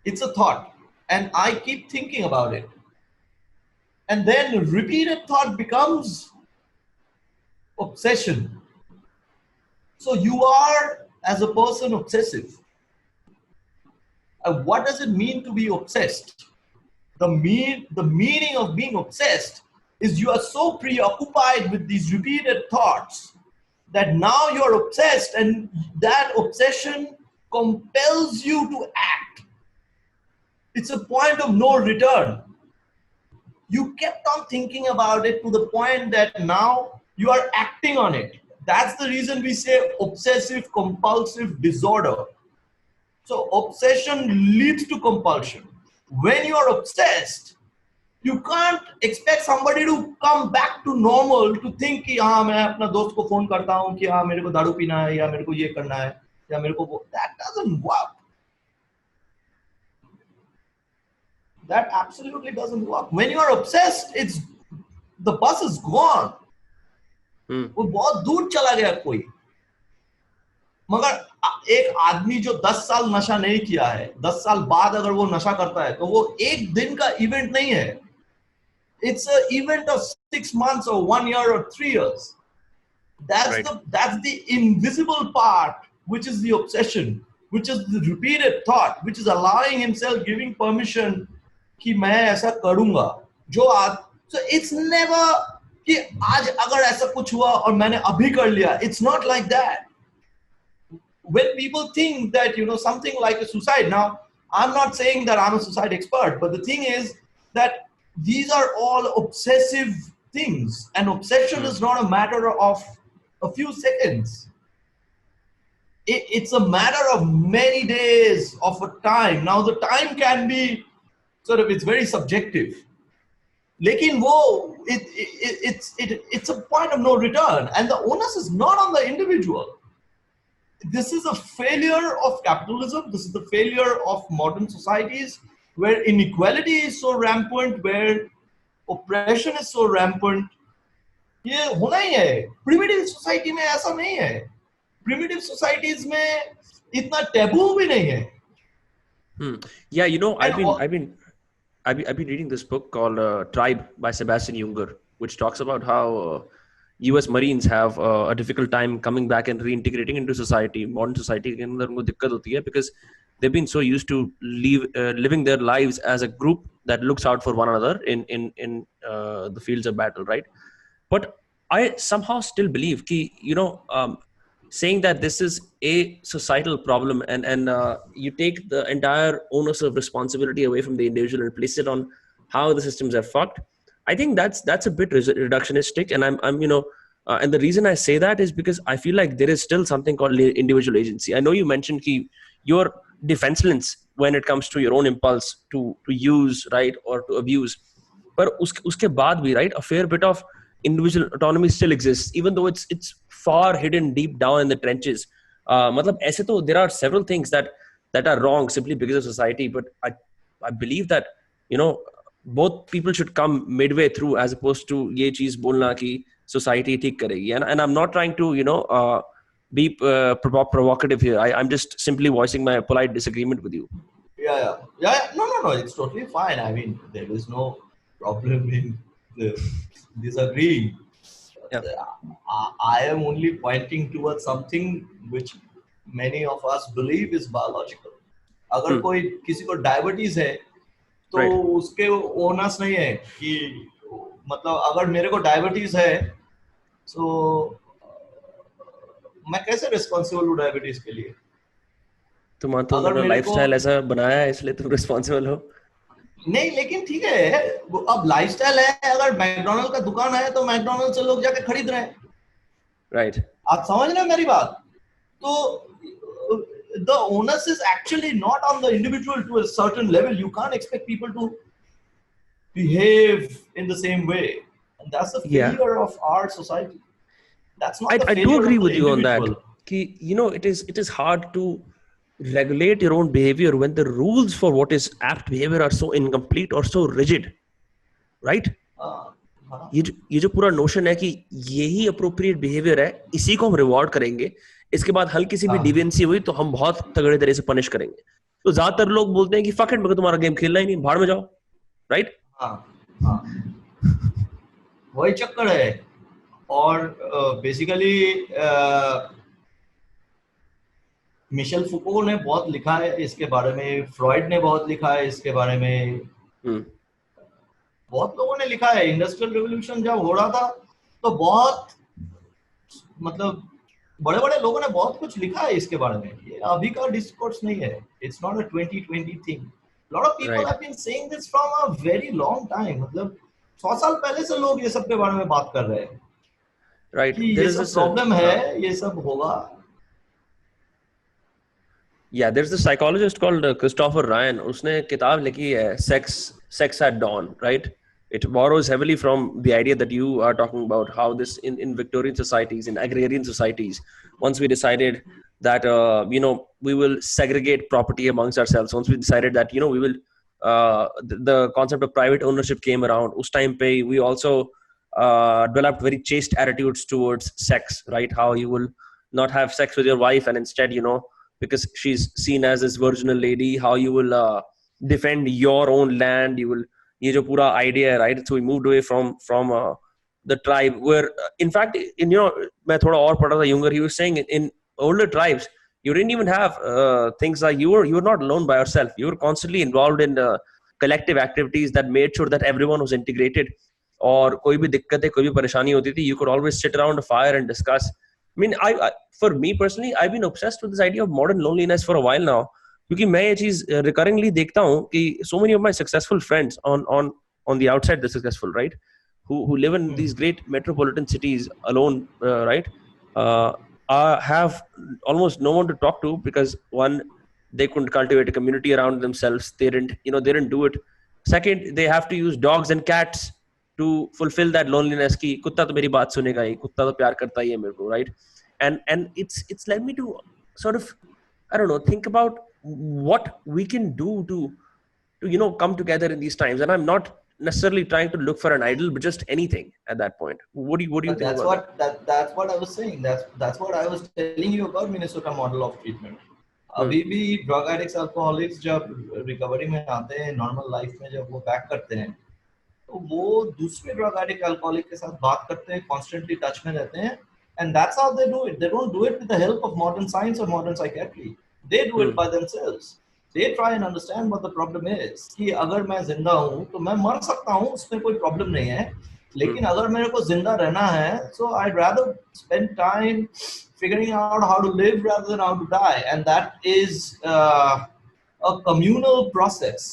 It's a thought, and I keep thinking about it. And then repeated thought becomes obsession. So you are, as a person, obsessive. What does it mean to be obsessed? The meaning of being obsessed is you are so preoccupied with these repeated thoughts that now you're obsessed, and that obsession compels you to act. It's a point of no return. You kept on thinking about it to the point that now you are acting on it. That's the reason we say obsessive compulsive disorder. So obsession leads to compulsion. When you are obsessed, you can't expect somebody to come back to normal to think कि हाँ मैं अपना दोस्त को phone करता हूँ कि हाँ मेरे को दारू पीना है या मेरे को ये करना है या मेरे को वो. That doesn't work. That absolutely doesn't work. When you are obsessed, the bus is gone. वो बहुत दूर चला गया कोई. मगर एक आदमी जो 10 साल नशा नहीं किया है, 10 साल बाद अगर वो नशा करता है तो वो एक दिन का इवेंट नहीं है. It's an event of 6 months or 1 year or 3 years. That's the invisible part, which is the obsession, which is the repeated thought, which is allowing himself, giving permission कि मैं ऐसा करूंगा. So it's never कि आज अगर ऐसा कुछ हुआ और मैंने अभी कर लिया. It's not like that. When people think that, something like a suicide, now I'm not saying that I'm a suicide expert, but the thing is that these are all obsessive things, and obsession is not a matter of a few seconds. It's a matter of many days of a time. Now the time can be it's very subjective. Lekin it's a point of no return, and the onus is not on the individual. This is a failure of capitalism. This is the failure of modern societies where inequality is so rampant, where oppression is so rampant. ये होना ही है. Primitive society में ऐसा नहीं है. Primitive societies में इतना taboo भी नहीं है. Yeah, I've been reading this book called Tribe by Sebastian Junger, which talks about how US Marines have a difficult time coming back and reintegrating into society, modern society के अंदर उनको दिक्कत होती है because they've been so used to living their lives as a group that looks out for one another in the fields of battle, right? But I somehow still believe कि saying that this is a societal problem and you take the entire onus of responsibility away from the individual and place it on how the systems are fucked. I think that's a bit reductionistic, and I'm and the reason I say that is because I feel like there is still something called individual agency. I know you mentioned your defenseless when it comes to your own impulse to use, right, or to abuse, but uske baad bhi, right, a fair bit of individual autonomy still exists, even though it's far hidden deep down in the trenches. Matlab aise to there are several things that are wrong simply because of society, but I believe that both people should come midway through, as opposed to ye cheez bolna ki society theek karegi. And I'm not trying to be provocative here. I'm just simply voicing my polite disagreement with you. Yeah. No, it's totally fine. I mean, there is no problem in disagreeing. Yeah. I am only pointing towards something which many of us believe is biological. अगर कोई किसी को diabetes है तो उसके onus नहीं है कि मतलब अगर मेरे को डायबिटीज है तो मैं कैसे रिस्पॉन्सिबल हूँ डायबिटीज के लिए? अगर तुम्हारा मेरे को लाइफस्टाइल ऐसा बनाया है इसलिए तुम रिस्पॉन्सिबल हो। नहीं, लेकिन ठीक है, अब लाइफस्टाइल है, अगर मैकडोनल्ड का दुकान है तो मैकडोनल्ड से लोग जाके खरीद रहे हैं। राइट। आप समझ रहे हो मेरी बात? तो the onus is actually not on the individual to a certain level. You can't expect people to behave in the same way, and that's the Yeah, failure of our society. That's not the I do failure agree of the with you on that. individual. Ki, it is hard to regulate your own behavior when the rules for what is apt behavior are so incomplete or so rigid, right? हाँ, हाँ, ये जो पूरा notion है कि यही appropriate behaviour है, इसी को हम रिवॉर्ड करेंगे, इसके बाद हल्की सी भी हाँ, डिविएंसी हुई तो हम बहुत तगड़े तरह से पनिश करेंगे। तो ज्यादातर लोग बोलते हैं कि फक इट, मगर तुम्हारा गेम खेलना ही नहीं, भाड़ में जाओ, राइट? हाँ, हाँ, वही चक्कर है। और बेसिकली मिशेल फुको ने बहुत लिखा है इसके बारे में, फ्रॉइड ने बहुत लिखा है इसके बारे में, बहुत लोगों ने लिखा है। इंडस्ट्रियल रिवॉल्यूशन जब हो रहा था तो बहुत, मतलब बड़े बड़े लोगों ने बहुत कुछ लिखा है इसके बारे में। ये अभी का डिस्कोर्स नहीं है, it's not a 2020 thing. Lot of people have been saying this from a very long time, मतलब 100 साल पहले से लोग ये सब के बारे में बात कर रहे हैं, राइट। कि ये सब प्रॉब्लम है, ये सब होगा। Yeah, there's this psychologist called Christopher Ryan. उसने किताब लिखी है Sex at Dawn, right? It borrows heavily from the idea that you are talking about, how this in Victorian societies, in agrarian societies, once we decided that we will segregate property amongst ourselves, once we decided that we will the concept of private ownership came around. Us time pe we also developed very chaste attitudes towards sex, right? How you will not have sex with your wife and instead because she's seen as this virginal lady, how you will defend your own land, you will ye jo pura idea, right? So we moved away from the tribe where in fact in main thoda aur padha tha younger, he was saying in older tribes you didn't even have things like you were not alone by yourself, you were constantly involved in collective activities that made sure that everyone was integrated, और कोई भी दिक्कत है, कोई भी परेशानी होती थी, you could always sit around a fire and discuss. I mean, for me personally, I've been obsessed with this idea of modern loneliness for a while now. क्योंकि मैं ये चीज recurringly देखता हूँ कि so many of my successful friends on the outside, the successful, right, who live in these great metropolitan cities alone, right, have almost no one to talk to because one, they couldn't cultivate a community around themselves. They didn't do it. Second, they have to use dogs and cats to fulfill that loneliness ki kutta to meri baat sunega hi, kutta to pyar karta hi hai mere ko, right? And it's led me to sort of, I don't know, think about what we can do to come together in these times. And I'm not necessarily trying to look for an idol, but just anything at that point. What do you think about that? That's what I was saying. That's what I was telling you about Minnesota model of treatment. अभी भी drug addicts, alcoholics जब recovery में आते हैं, normal life में जब वो back करते हैं, तो वो दूसरे ड्रग एडिक्ट अल्कोहलिक के साथ बात करते हैं, कॉन्स्टेंटली टच में रहते हैं, and that's how they do it. They don't do it with the help of modern science or modern psychiatry. They do it by themselves. They try and understand what the problem is. कि अगर मैं जिंदा हूँ तो मैं मर सकता हूँ, उसमें कोई प्रॉब्लम नहीं है, लेकिन अगर मेरे को जिंदा रहना है, so I'd rather spend time figuring out how to live rather than how to die, and that is a communal process.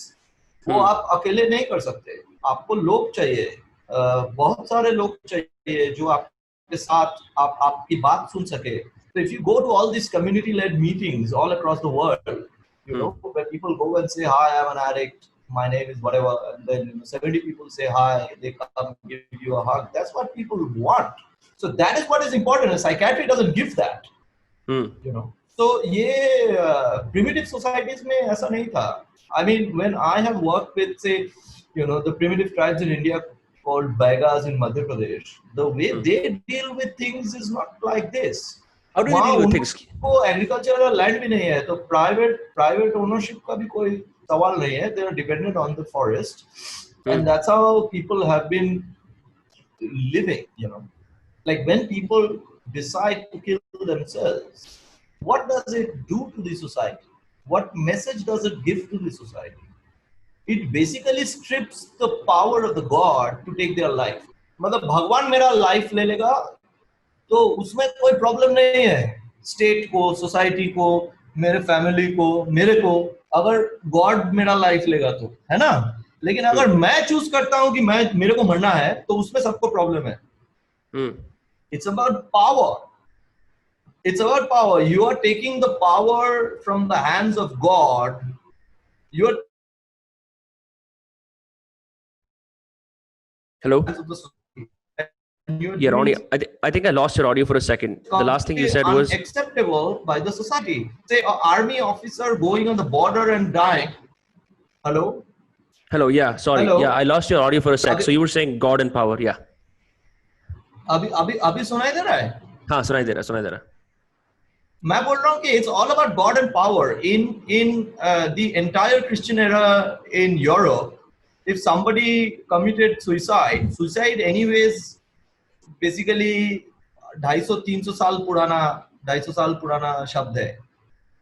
वो आप अकेले नहीं कर सकते, आपको लोग चाहिए, बहुत सारे लोग चाहिए जो आपके साथ आपकी बात सुन सके. So if you go to all these community-led meetings all across the world, where people go and say, "Hi, I'm an addict. My name is whatever," and then 70 people say hi, they come give you a hug. That's what people want. So that is what is important. And psychiatry doesn't give that. So ये primitive societies में ऐसा नहीं था. I mean, when I have worked with, say, the primitive tribes in India called Baigas in Madhya Pradesh, the way they deal with things is not like this. How do they deal with things? को agricultural land भी नहीं है, तो private ownership का भी कोई सवाल नहीं है. They are dependent on the forest, and that's how people have been living. Like when people decide to kill themselves, what does it do to the society? What message does it give to the society? it basically strips the power of the God to take their life. मतलब भगवान मेरा life ले लेगा तो उसमें कोई problem नहीं है, स्टेट को, सोसाइटी को, मेरे फैमिली को, मेरे को, अगर गॉड मेरा लाइफ लेगा तो, है ना? लेकिन अगर मैं चूज करता हूं कि मेरे को मरना है तो उसमें सबको प्रॉब्लम है. It's about power. It's about power. You are taking the power from the hands of God. You are. Hello? Your audio. I think I lost your audio for a second. The last thing you said was unacceptable by the society. Say an army officer going on the border and dying. Hello? Hello, yeah, sorry. Hello? Yeah, I lost your audio for a sec. So you were saying God and power, yeah. अभी सुनाई दे रहा है? हाँ, सुनाई दे रहा. मैं बोल रहा हूँ कि it's all about God and power. In the entire Christian era in Europe, if somebody committed suicide anyways basically 250-300 साल पुराना शब्द है,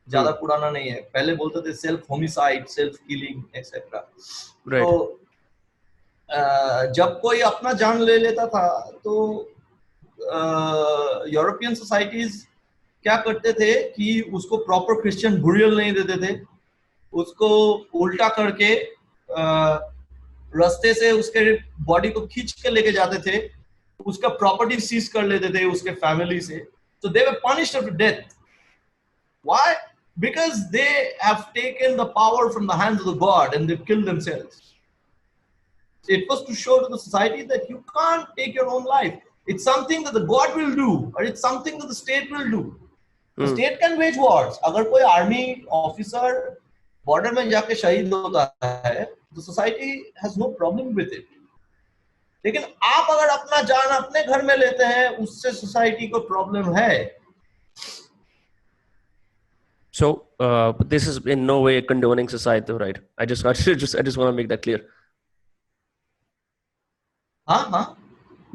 ज्यादा पुराना नहीं है. पहले बोलते थे self homicide, self killing etcetera. तो जब कोई अपना जान ले लेता था तो यूरोपियन सोसाइटीज क्या करते थे कि उसको प्रॉपर क्रिश्चियन बुरियल नहीं देते थे, उसको उल्टा करके रास्ते से उसके बॉडी को खींच के लेके जाते थे, उसका प्रॉपर्टी सीज कर लेते थे उसके फैमिली से. So they were punished to death. Why? Because they have taken the power from the hands of the God and they've killed themselves. It was to show to the society that you can't take your own life. It's something that the God will do, or it's something that the state will do. The state can wage wars. अगर कोई army officer border में जाके शहीद होता है, the society has no problem with it. लेकिन आप अगर अपना जान अपने घर में लेते हैं, उससे सोसाइटी को प्रॉब्लम है. So this is in no way condoning suicide, though, right? I just want to make that clear. हाँ.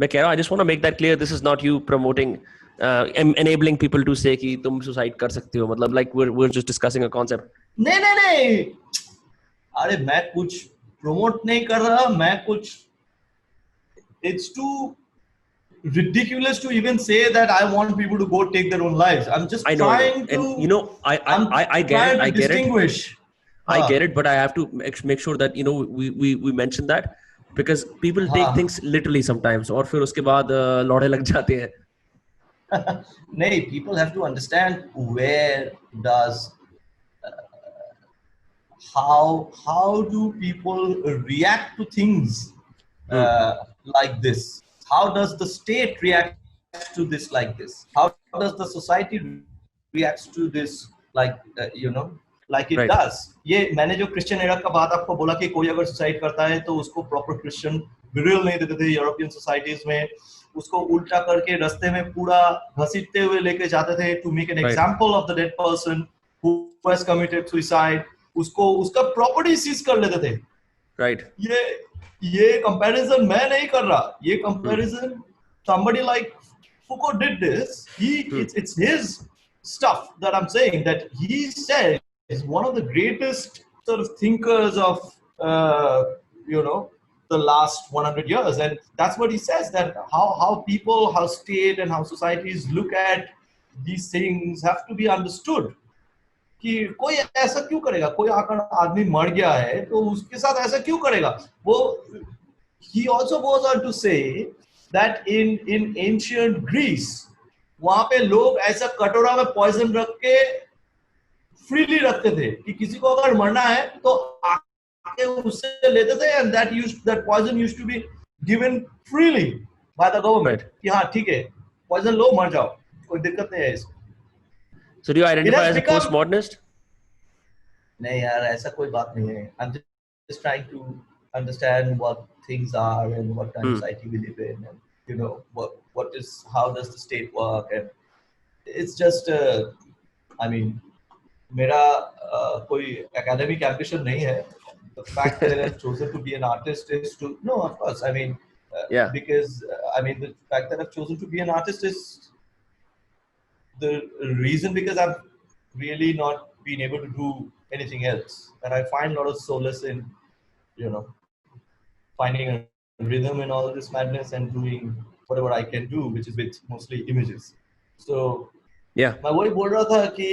मैं कह रहा हूँ, I just want to make that clear. This is not you promoting, enabling people to say कि तुम suicide कर सकते हो. मतलब like we're just discussing a concept. नहीं. अरे मैं कुछ promote नहीं कर रहा, मैं कुछ. It's too ridiculous to even say that I want people to go take their own lives. I'm just trying to. And, you know, I get it. I get distinguish. it. I get it, but I have to make sure that we mention that. Because people take things literally sometimes, और फिर उसके बाद लौड़े लग जाते हैं. नहीं, people have to understand where does how do people react to things like this? How does the state react to this like this? How does the society reacts to this like like it does. ये मैंने जो Christian era का बात आपको बोला कि कोई अगर सुसाइड करता है तो उसको प्रॉपर क्रिश्चियन ब्यूरियल नहीं देते थे यूरोपियन सोसाइटीज में, उसको उल्टा करके रास्ते में पूरा घसीटते हुए लेके जाते थे to make an example of the dead person who has committed suicide. उसको उसका प्रॉपर्टी सीज कर लेते थे. राइट. ये कंपैरिजन मैं नहीं कर रहा, ये comparison somebody like Foucault did this. It's his stuff that I'm saying, that he said is one of the greatest sort of thinkers of the last 100 years, and that's what he says, that how people, how state and how societies look at these things have to be understood. कि कोई ऐसा क्यों करेगा, कोई आकर आदमी मर गया है तो उसके साथ ऐसा क्यों करेगा वो. He also goes on to say that in ancient Greece वहां पे लोग ऐसा कटोरा में पॉइजन रख के फ्रीली रखते थे कि किसी को अगर मरना है तो आके उससे लेते थे, and that poison used to be given freely by the government. कि हाँ ठीक है, पॉइजन लो, मर जाओ, कोई दिक्कत नहीं है इसको. So do you identify as a postmodernist? नहीं यार, ऐसा कोई बात नहीं है. I'm just trying to understand what things are and what kind of society we live in, and what is, how does the state work, and it's just I mean मेरा कोई academic ambition नहीं है. The fact that I've chosen to be an artist is to of course, I mean because I mean the fact that I've chosen to be an artist is the reason, because I've really not been able to do anything else, and I find a lot of solace in you know, finding a rhythm in all this madness and doing whatever I can do, which is with mostly images. So Yeah. मैं वही बोल रहा था कि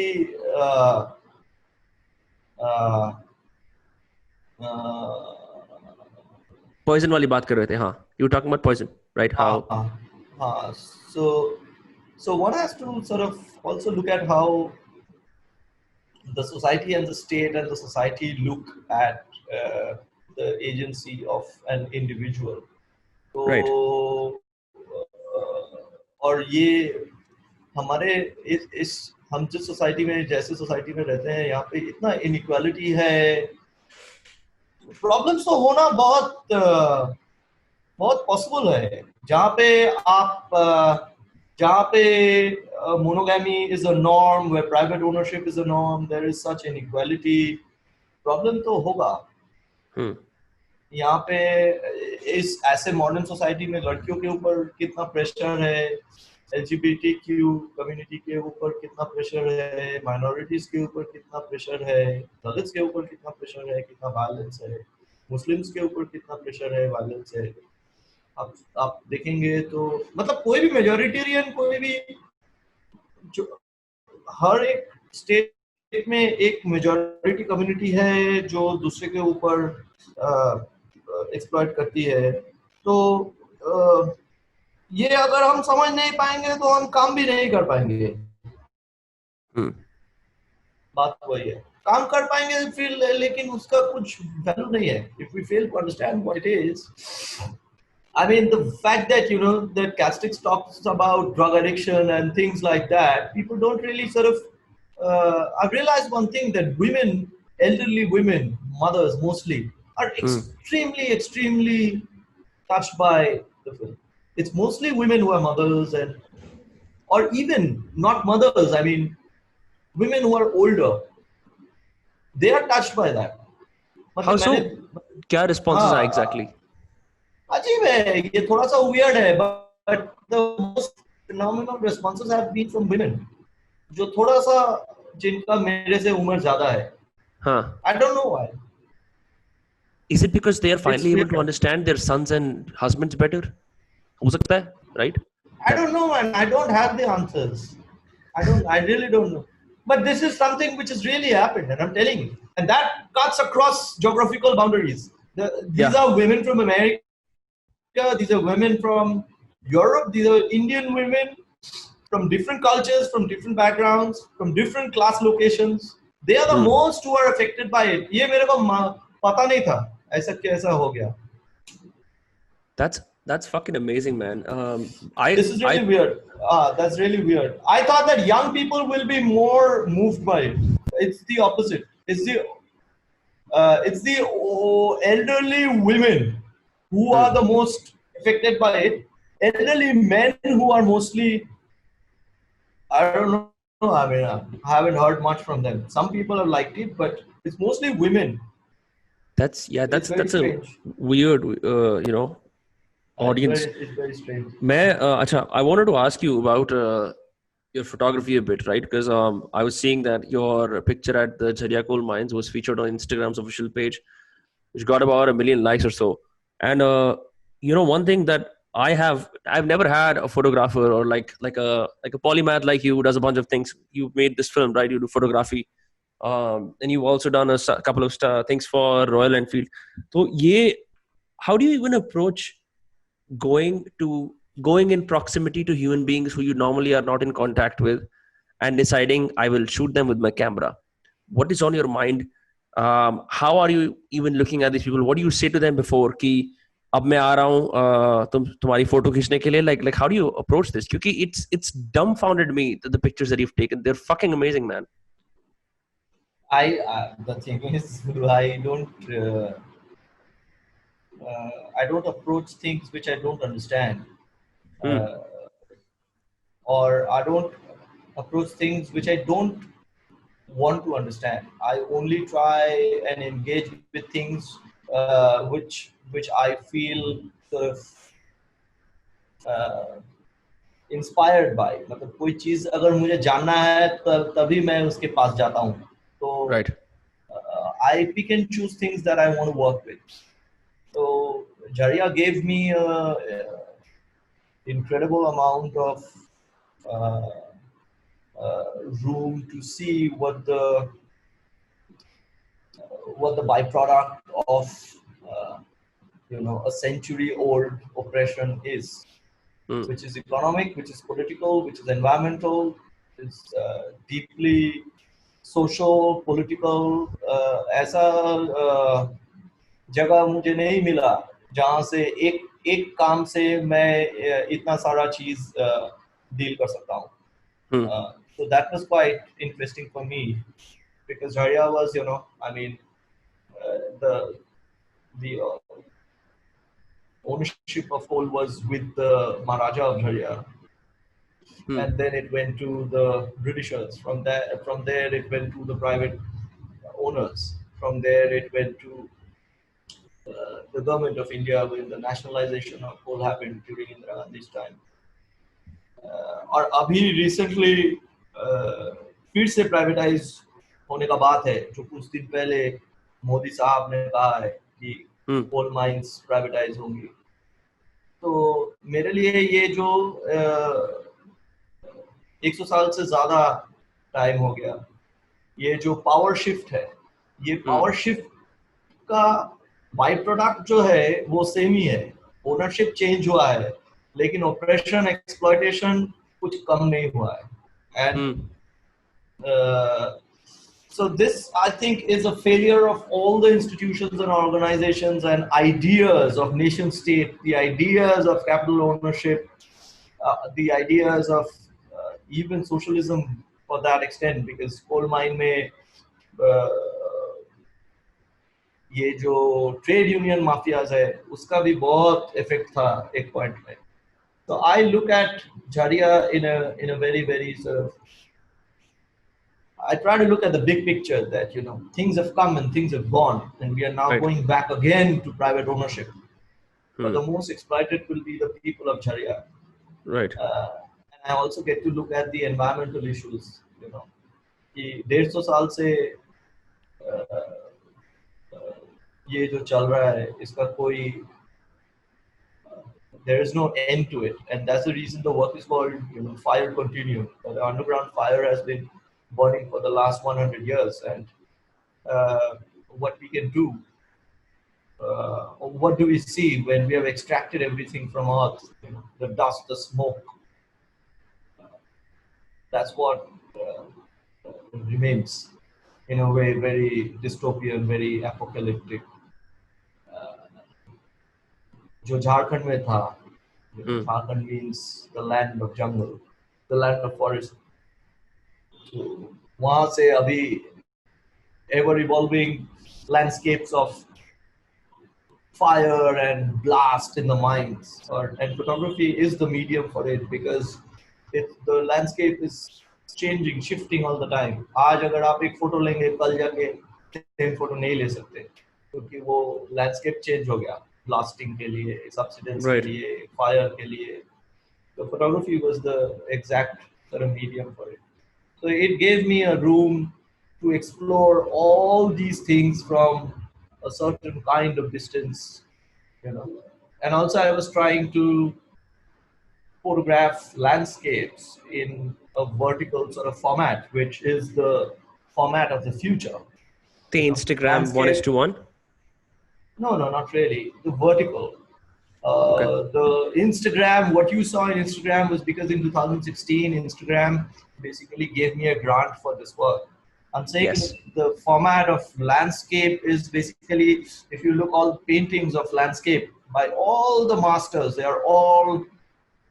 poison वाली बात कर रहे थे. हाँ, you talking about poison, right? How हाँ, so one has to sort of also look at how the society and the state and the society look at the agency of an individual. तो Right. और ये हमारे इस हम जिस society में जैसे सोसाइटी में रहते हैं यहाँ पे इतना इनइक्वालिटी है. प्रॉब्लम्स तो होना बहुत पॉसिबल है जहाँ पे monogamy is a norm, where private ownership is a norm, there is such inequality. Problem तो होगा. यहाँ पे इस ऐसे मॉडर्न सोसाइटी में लड़कियों के ऊपर कितना प्रेशर है, LGBTQ कम्युनिटी के ऊपर कितना प्रेशर है, माइनॉरिटीज के ऊपर कितना प्रेशर है, दलित्स के ऊपर कितना प्रेशर है, कितना वायलेंस है, मुस्लिम्स के ऊपर कितना प्रेशर है, वायलेंस है. आप देखेंगे तो मतलब कोई भी मेजॉरिटेरियन, कोई भी जो हर एक स्टेट में एक मेजॉरिटी कम्युनिटी है जो दूसरे के ऊपर एक्सप्लॉइट करती है. तो ये अगर हम समझ नहीं पाएंगे तो हम काम भी नहीं कर पाएंगे. बात वही है, काम कर पाएंगे फिर, लेकिन उसका कुछ वैल्यू नहीं है. If we fail to understand what it is, I mean, the fact that, you know, that Castex talks about drug addiction and things like that, people don't really sort of, I've realized one thing, that women, elderly women, mothers mostly, are extremely touched by the film. It's mostly women who are mothers, or even not mothers, I mean, women who are older, they are touched by that. How so? क्या responses are exactly? अजीब है ये, थोड़ा सा weird है, but the most phenomenal responses have been from women, जो थोड़ा सा जिनका मेरे से उम्र ज्यादा है. हाँ. I don't know why. Is it because they are finally able to understand their sons and husbands better? हो सकता है, right? I don't know, and I don't have the answers. I really don't know. But this is something which has really happened, and I'm telling you, and that cuts across geographical boundaries. These are women from America. These are women from Europe. These are Indian women from different cultures, from different backgrounds, from different class locations. They are the most who are affected by it. ये मेरे को पता नहीं था ऐसा कैसा हो गया. That's fucking amazing, man. This is really weird. That's really weird. I thought that young people will be more moved by it. It's the opposite. It's the elderly women who are the most affected by it. Elderly men who are mostly, I don't know, I mean, I haven't heard much from them. Some people have liked it, but it's mostly women. That's a weird, you know, audience. It's very strange. I wanted to ask you about your photography a bit, right? Because I was seeing that your picture at the Jharia Coal Mines was featured on Instagram's official page, which got about 1 million likes or so. And you know, one thing that I've never had a photographer or like a polymath like you who does a bunch of things. You made this film, right? You do photography, and you've also done a couple of things for Royal Enfield. So how do you even approach going in proximity to human beings who you normally are not in contact with, and deciding I will shoot them with my camera? What is on your mind? How are you even looking at these people? What do you say to them before कि अब मैं आ रहा हूँ तुम्हारी photo खींचने के लिए? Like how do you approach this? क्योंकि it's dumbfounded me that the pictures that you've taken, they're fucking amazing, man. The thing is, I don't approach things which I don't understand, or I don't approach things which I don't want to understand. I only try and engage with things which I feel sort of inspired by. मतलब कोई चीज अगर मुझे जानना है तभी मैं उसके पास जाता हूँ. तो right. I pick and choose things that I want to work with. So Jharia gave me a incredible amount of uh, room to see what the byproduct of uh, a century-old oppression is, which is economic, which is political, which is environmental, is deeply social, political. ऐसा जगह मुझे नहीं मिला जहाँ से एक एक काम से मैं इतना सारा चीज डील कर सकता हूँ. So that was quite interesting for me because Jharia was, I mean, the ownership of coal was with the Maharaja of Jharia, and then it went to the Britishers. From there it went to the private owners. From there it went to the government of India when the nationalization of coal happened during Indira Gandhi's time. और अभी recently फिर से privatise होने का बात है, जो कुछ दिन पहले मोदी साहब ने कहा है कि कोल माइंस प्राइवेटाइज होंगी. तो मेरे लिए ये जो 100 साल से ज्यादा टाइम हो गया, ये जो पावर शिफ्ट है, ये पावर शिफ्ट का बाई प्रोडक्ट जो है वो सेम ही है. ओनरशिप चेंज हुआ है लेकिन ऑपरेशन एक्सप्लॉयटेशन कुछ कम नहीं हुआ है. And so this I think is a failure of all the institutions and organizations and ideas of nation state, the ideas of capital ownership, the ideas of even socialism for that extent, because coal mine में ये जो trade union mafias है उसका भी बहुत effect था एक point में. So I look at Jharia in a very sort of, I try to look at the big picture that things have come and things have gone and we are now going back again to private ownership. But the most exploited will be the people of Jharia. Right. And I also get to look at the environmental issues. कि 150 साल से ये जो चल रहा है इसका कोई there is no end to it, and that's the reason the work is called fire continuum. The underground fire has been burning for the last 100 years, and what we can do, what do we see when we have extracted everything from earth, the dust, the smoke, that's what remains in a way very dystopian, very apocalyptic. जो झारखंड में था, Jharkhand means the land of jungle, the land of forest. So वहाँ से अभी ever evolving landscapes of fire and blast in the mines, and photography is the medium for it because the landscape is changing, shifting all the time. आज अगर आप एक photo लेंगे कल जाके सेम फोटो नहीं ले सकते क्योंकि वो लैंडस्केप चेंज हो गया, blasting के लिए, subsidence के लिए, fire के लिए. The photography was the exact sort of medium for it. So it gave me a room to explore all these things from a certain kind of distance, And also I was trying to photograph landscapes in a vertical sort of format, which is the format of the future. The Instagram landscape, 1:1? No, not really. The vertical. The Instagram, what you saw in Instagram was because in 2016, Instagram basically gave me a grant for this work. I'm saying the format of landscape is basically, if you look all paintings of landscape by all the masters, they are all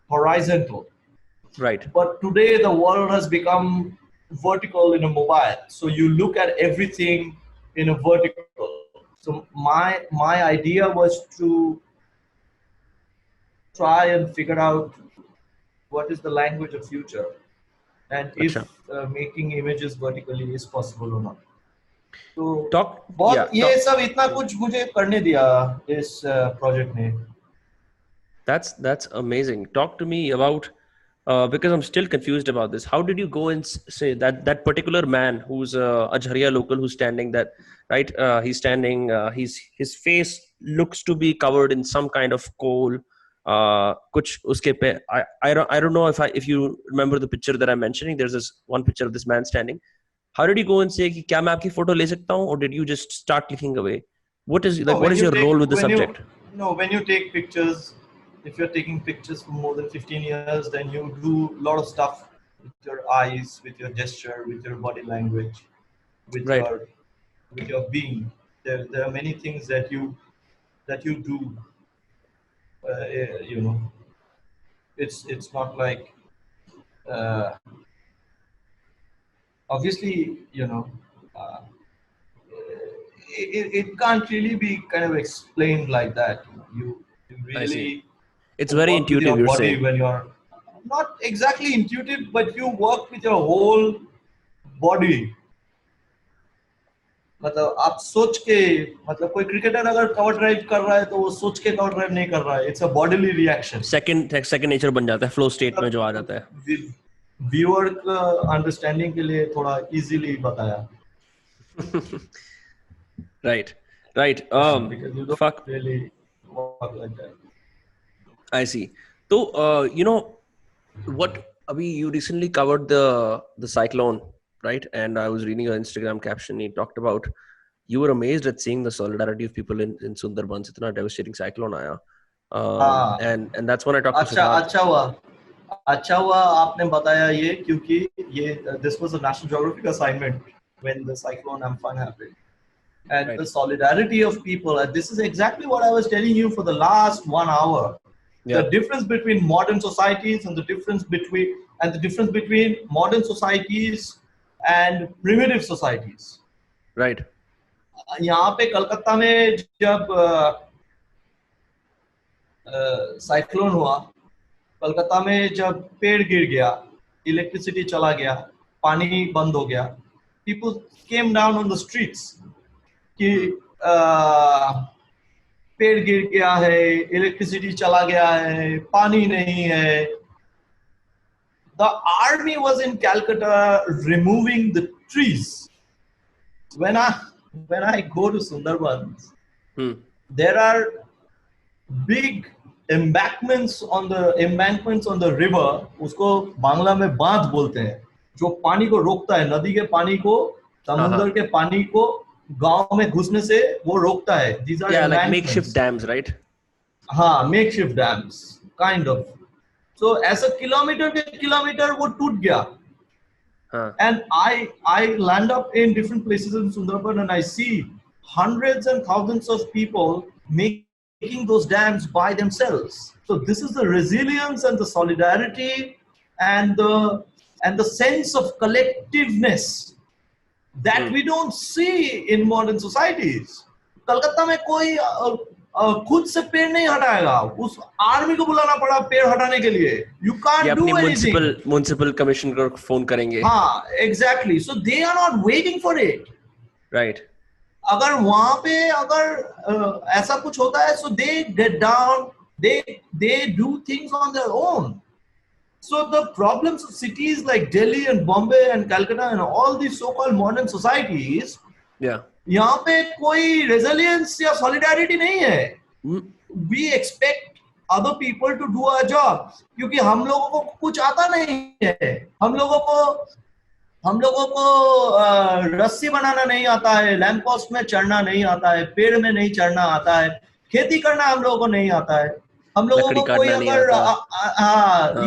horizontal. Right. But today the world has become vertical in a mobile. So you look at everything in a vertical. So my idea was to try and figure out what is the language of future and if making images vertically is possible or not. So ये सब इतना कुछ मुझे करने दिया इस project ने. That's amazing. Talk to me about because I'm still confused about this. How did you go and say that particular man who's a Jharia local who's standing that, right? He's standing, his face looks to be covered in some kind of coal. Kuch uske pe, I don't know if you remember the picture that I'm mentioning. There's this one picture of this man standing. How did you go and say कि क्या मैं आपकी photo ले सकता हूँ, or did you just start clicking away? What is like? What is your role with the subject? When you take pictures, if you're taking pictures for more than 15 years, then you do a lot of stuff with your eyes, with your gesture, with your body language, with your being. There are many things that you do. You know, it's not like obviously, you know, uh, it can't really be kind of explained like that. You really, it's very intuitive, your you're body saying. When you're not exactly intuitive, but you work with your whole body. मतलब आप सोच के, मतलब कोई cricketer अगर cover drive कर रहा है तो वो सोच के कवर ड्राइव नहीं कर रहा है. It's a bodily reaction. Second nature बन जाता है, फ्लो स्टेट में जो आ जाता है. व्यूअर का अंडरस्टैंडिंग के लिए थोड़ा इजीली बताया. Right. Because you don't Fuck. really work like that. I see. So, you know, what? Abhi, you recently covered the cyclone, right? And I was reading your Instagram caption. You talked about you were amazed at seeing the solidarity of people in Sundarbans. Itna devastating cyclone आया. And that's when I talked to Siddharth. अच्छा हुआ आपने बताया ये, क्योंकि ये this was a National Geographic assignment when the cyclone Amphan happened. And the solidarity of people, this is exactly what I was telling you for the last 1 hour. The difference between modern societies and the difference between modern societies and primitive societies. Right. यहाँ पे कलकत्ता में जब cyclone हुआ, कलकत्ता में जब पेड़ गिर गया, इलेक्ट्रिसिटी चला गया, पानी बंद हो गया, people came down on the streets कि पेड़ गिर गया है, इलेक्ट्रिसिटी चला गया है, पानी नहीं है. The army was in Calcutta removing the trees. When I go to Sundarbans, there are big embankments on the river. उसको बांग्ला में बांध बोलते हैं, जो पानी को रोकता है, नदी के पानी को, समुद्र के पानी को गांव में घुसने से वो रोकता है. These are like makeshift dams, right? हाँ, makeshift dams, kind of. So ऐसा किलोमीटर के किलोमीटर वो टूट गया. And I land up in different places in Sundarban and I see hundreds and thousands of people making those dams by themselves. So this is the resilience and the solidarity and the sense of collectiveness that we don't see in modern societies. Calcutta में कोई खुद से पेड़ नहीं हटाएगा, उस army को बुलाना पड़ा पेड़ हटाने के लिए. You can't do anything. Municipal commission को फोन करेंगे. हाँ, exactly. So they are not waiting for it. Right. अगर वहां पे अगर ऐसा कुछ होता है, so they get down, they do things on their own. So the problems of cities like Delhi and Bombay and Calcutta and all these so-called modern societies, यहाँ पे कोई resilience या solidarity नहीं है. We expect other people to do our job, क्योंकि हम लोगों को कुछ आता नहीं है. हम लोगों को रस्सी बनाना नहीं आता है, लैंप पोस्ट में चढ़ना नहीं आता है, पेड़ में नहीं चढ़ना आता है, खेती करना हम लोगों को नहीं आता है. हम लोगों को कोई अगर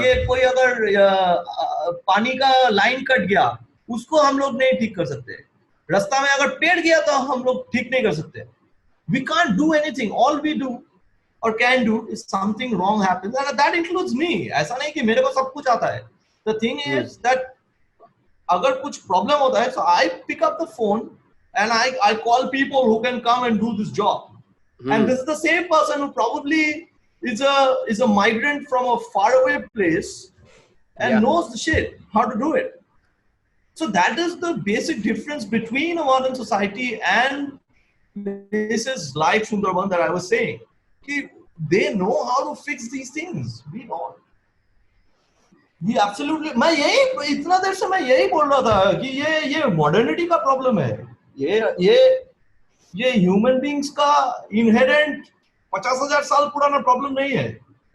ये कोई अगर पानी का लाइन कट गया, उसको हम लोग नहीं ठीक कर सकते. रास्ता में अगर पेड़ गया तो हम लोग ठीक नहीं कर सकते. We can't do anything. All we do or can do is something wrong happens, and that includes me. ऐसा नहीं कि मेरे को सब कुछ आता है. The thing is that अगर कुछ प्रॉब्लम होता है, so I pick up the phone and I call people who can come and do this job. And this is the same person who probably is a migrant from a faraway place and knows the shit, how to do it. So that is the basic difference between a modern society and places like Sundarban that I was saying. They know how to fix these things. We don't. ये absolutely, मैं यही इतना देर से मैं यही बोल रहा था कि ये मॉडर्निटी का प्रॉब्लम है, ये ये ह्यूमन बींग्स का इनहेरेंट 50,000 साल पुराना प्रॉब्लम नहीं है।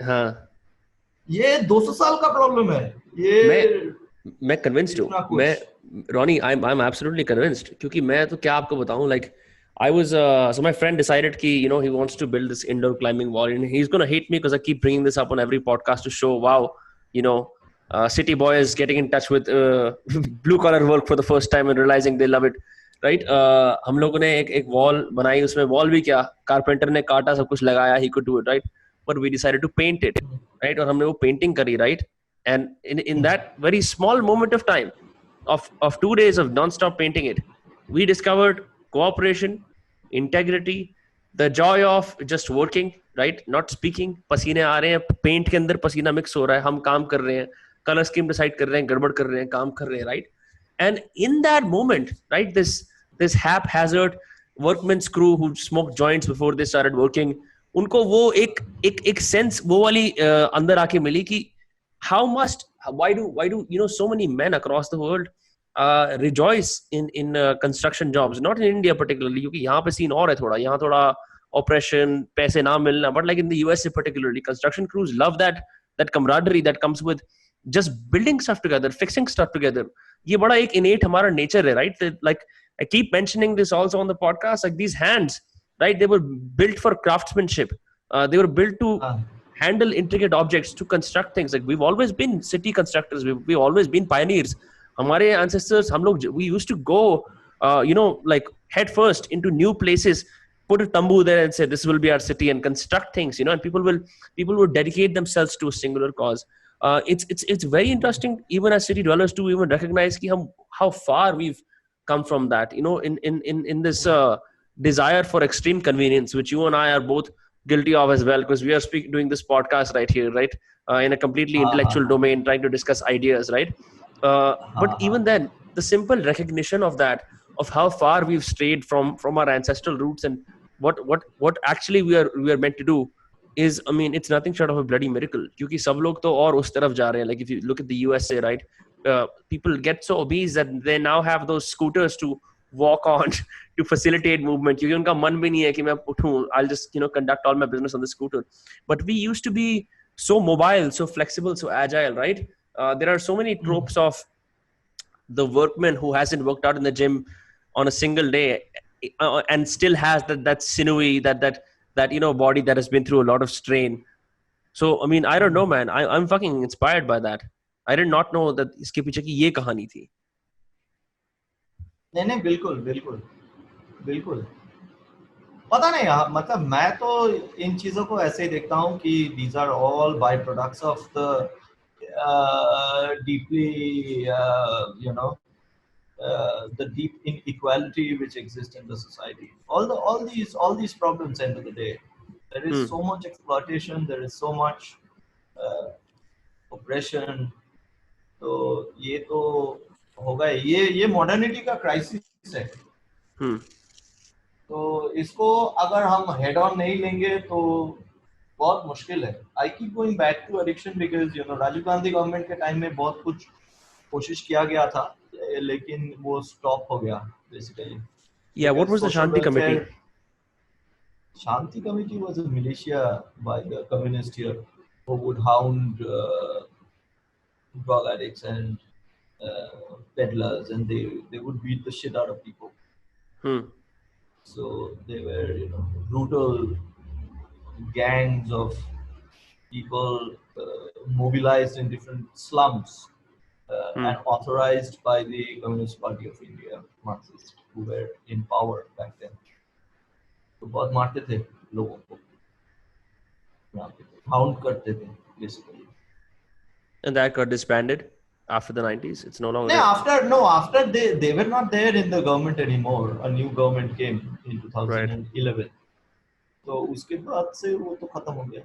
हाँ, ये 200 साल का प्रॉब्लम है ये। मैं कन्विंस्ड हूँ, इतना मैं कुछ Ronnie, I am absolutely convinced, क्योंकि मैं तो क्या आपको बताऊं, like I was so my friend decided कि you know he wants to build this indoor climbing wall and he's gonna hate me because I keep bringing this up on every podcast to show wow, you know, city boys getting in touch with blue collar work for the first time and realizing they love it, right? हम लोगों ने एक wall बनाई, उसमें wall भी क्या, carpenter ने काटा, सब कुछ लगाया, he could do it, right? But we decided to paint it, right? और हमने वो painting करी, right? And in that very small moment of time of 2 days of non-stop painting it, we discovered cooperation, integrity, the joy of just working, right? Not speaking, पसीने आ रहे हैं, paint के अंदर पसीना मिक्स हो रहा है, हम काम कर रहे हैं, कलर स्कीम डिसाइड कर रहे हैं, गड़बड़ कर रहे हैं, काम कर रहे हैं, right? And in that moment, right, this haphazard workman's crew who smoked joints before they started working, उनको वो एक सेंस वो वाली अंदर आके मिली कि how must why do you know so many men across the world rejoice in construction jobs, not in India particularly, क्योंकि यहाँ पे सीन और है थोड़ा, यहाँ थोड़ा oppression, पैसे ना मिलना, but like in the USA particularly, construction crews love that camaraderie that comes with just building stuff together, fixing stuff together. ये बड़ा एक innate हमारा nature है, right? Like I keep mentioning this also on the podcast, like these hands, right? They were built for craftsmanship. They were built to handle intricate objects, to construct things. Like we've always been city constructors, we've always been pioneers. हमारे ancestors, हम लोग, we used to go you know, like head first into new places, put a tambu there and say this will be our city and construct things, you know, and people will dedicate themselves to a singular cause. It's very interesting even as city dwellers to even recognize ki how far we've come from that, you know, in this desire for extreme convenience, which you and I are both guilty of as well, because we are doing this podcast right here, right? In a completely हाँ हाँ intellectual हाँ domain, trying to discuss ideas, right? But हाँ even हाँ then, the simple recognition of that, of how far we've strayed from our ancestral roots, and what actually we are meant to do is, I mean, it's nothing short of a bloody miracle. क्योंकि सब लोग तो और उस तरफ जा रहे हैं. Like if you look at the USA, right? People get so obese that they now have those scooters to walk on to facilitate movement. क्योंकि उनका मन भी नहीं है कि मैं उठूं. I'll just, you know, conduct all my business on the scooter. But we used to be so mobile, so flexible, so agile, right? There are so many tropes of the workman who hasn't worked out in the gym on a single day and still has that sinewy, that you know, body that has been through a lot of strain. So I mean, I don't know, man. I'm fucking inspired by that. I did not know that इसके पीछे की ये कहानी थी. नहीं नहीं, बिल्कुल बिल्कुल बिल्कुल। पता नहीं यार, मतलब मैं तो इन चीजों को ऐसे ही देखता हूँ कि these are all by products of the deeply you know the deep inequality which exists in the society. All these problems, end of the day, there is so much exploitation, there is so much oppression. तो ये तो होगा, ये modernity का crisis है। तो इसको अगर हम हेड ऑन नहीं लेंगे तो बहुत मुश्किल है। I keep going back to addiction because you know Rajiv Gandhi government के टाइम में बहुत कुछ कोशिश किया गया था, लेकिन वो स्टॉप हो गया basically. Yeah, what was the Shanti Committee? Shanti Committee was a militia by the communists here who would hound drug addicts and peddlers, and they would beat the shit out of people. So they were, you know, brutal gangs of people mobilized in different slums and authorized by the Communist Party of India, Marxists, who were in power back then. तो बहुत मारते थे लोगों को, hound करते थे basically. And that got disbanded after the 90s. It's no longer. After they were not there in the government anymore. A new government came in 2011. Right. तो उसके बाद से वो तो खत्म हो गया।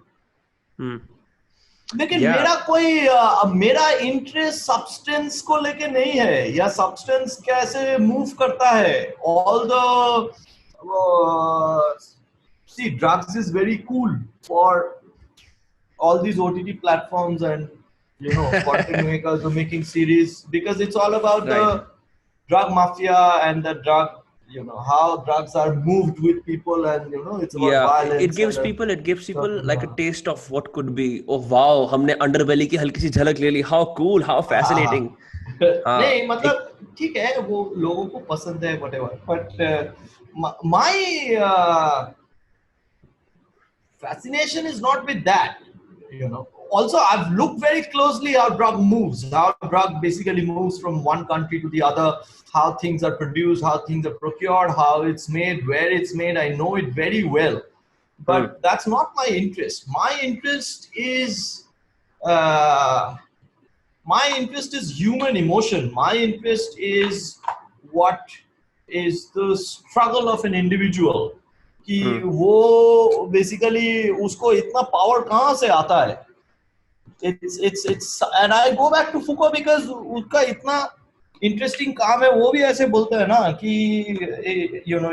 लेकिन मेरा इंटरेस्ट सब्सटेंस को लेके नहीं है, या सब्सटेंस कैसे मूव करता है। All the see, drugs is very cool for all these OTT platforms and content makers who making series, because it's all about Right. the drug mafia and the drug, how drugs are moved with people, and it's about Yeah, it violence gives and people it gives people certain, like a taste of what could be. Oh wow, हमने underbelly की हल्की सी झलक ले ली. How cool, how हाँ. fascinating. नहीं, हाँ, मतलब ठीक है, वो लोगों को पसंद है whatever, but my fascination is not with that. Also, I've looked very closely how drug moves, how drug basically moves from one country to the other, how things are produced, how things are procured, how it's made, where it's made. I know it very well, but that's not my interest. Uh, my interest is human emotion. My interest is what is the struggle of an individual. कि वो basically उसको इतना power कहाँ से आता है. It's and I go back to Foucault because उसका इतना इंटरेस्टिंग काम है. वो भी ऐसे बोलते हैं ना कि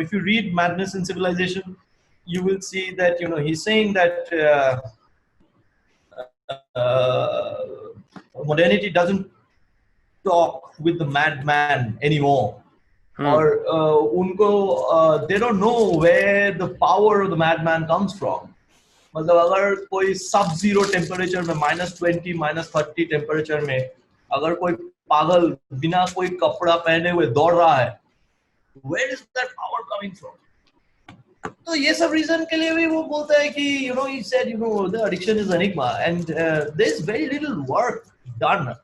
if you read Madness in Civilization, you will see that he's saying that modernity doesn't talk with the madman anymore. Or उनको they don't know where the power of the madman comes from. मतलब अगर कोई सब zero temperature में -20 -30 temperature में अगर कोई पागल बिना कोई कपड़ा पहने हुए दौड़ रहा है, where is that power coming from? तो ये सब रीजन के लिए भी वो बोलता है कि he said the addiction is enigma, and there's very little work done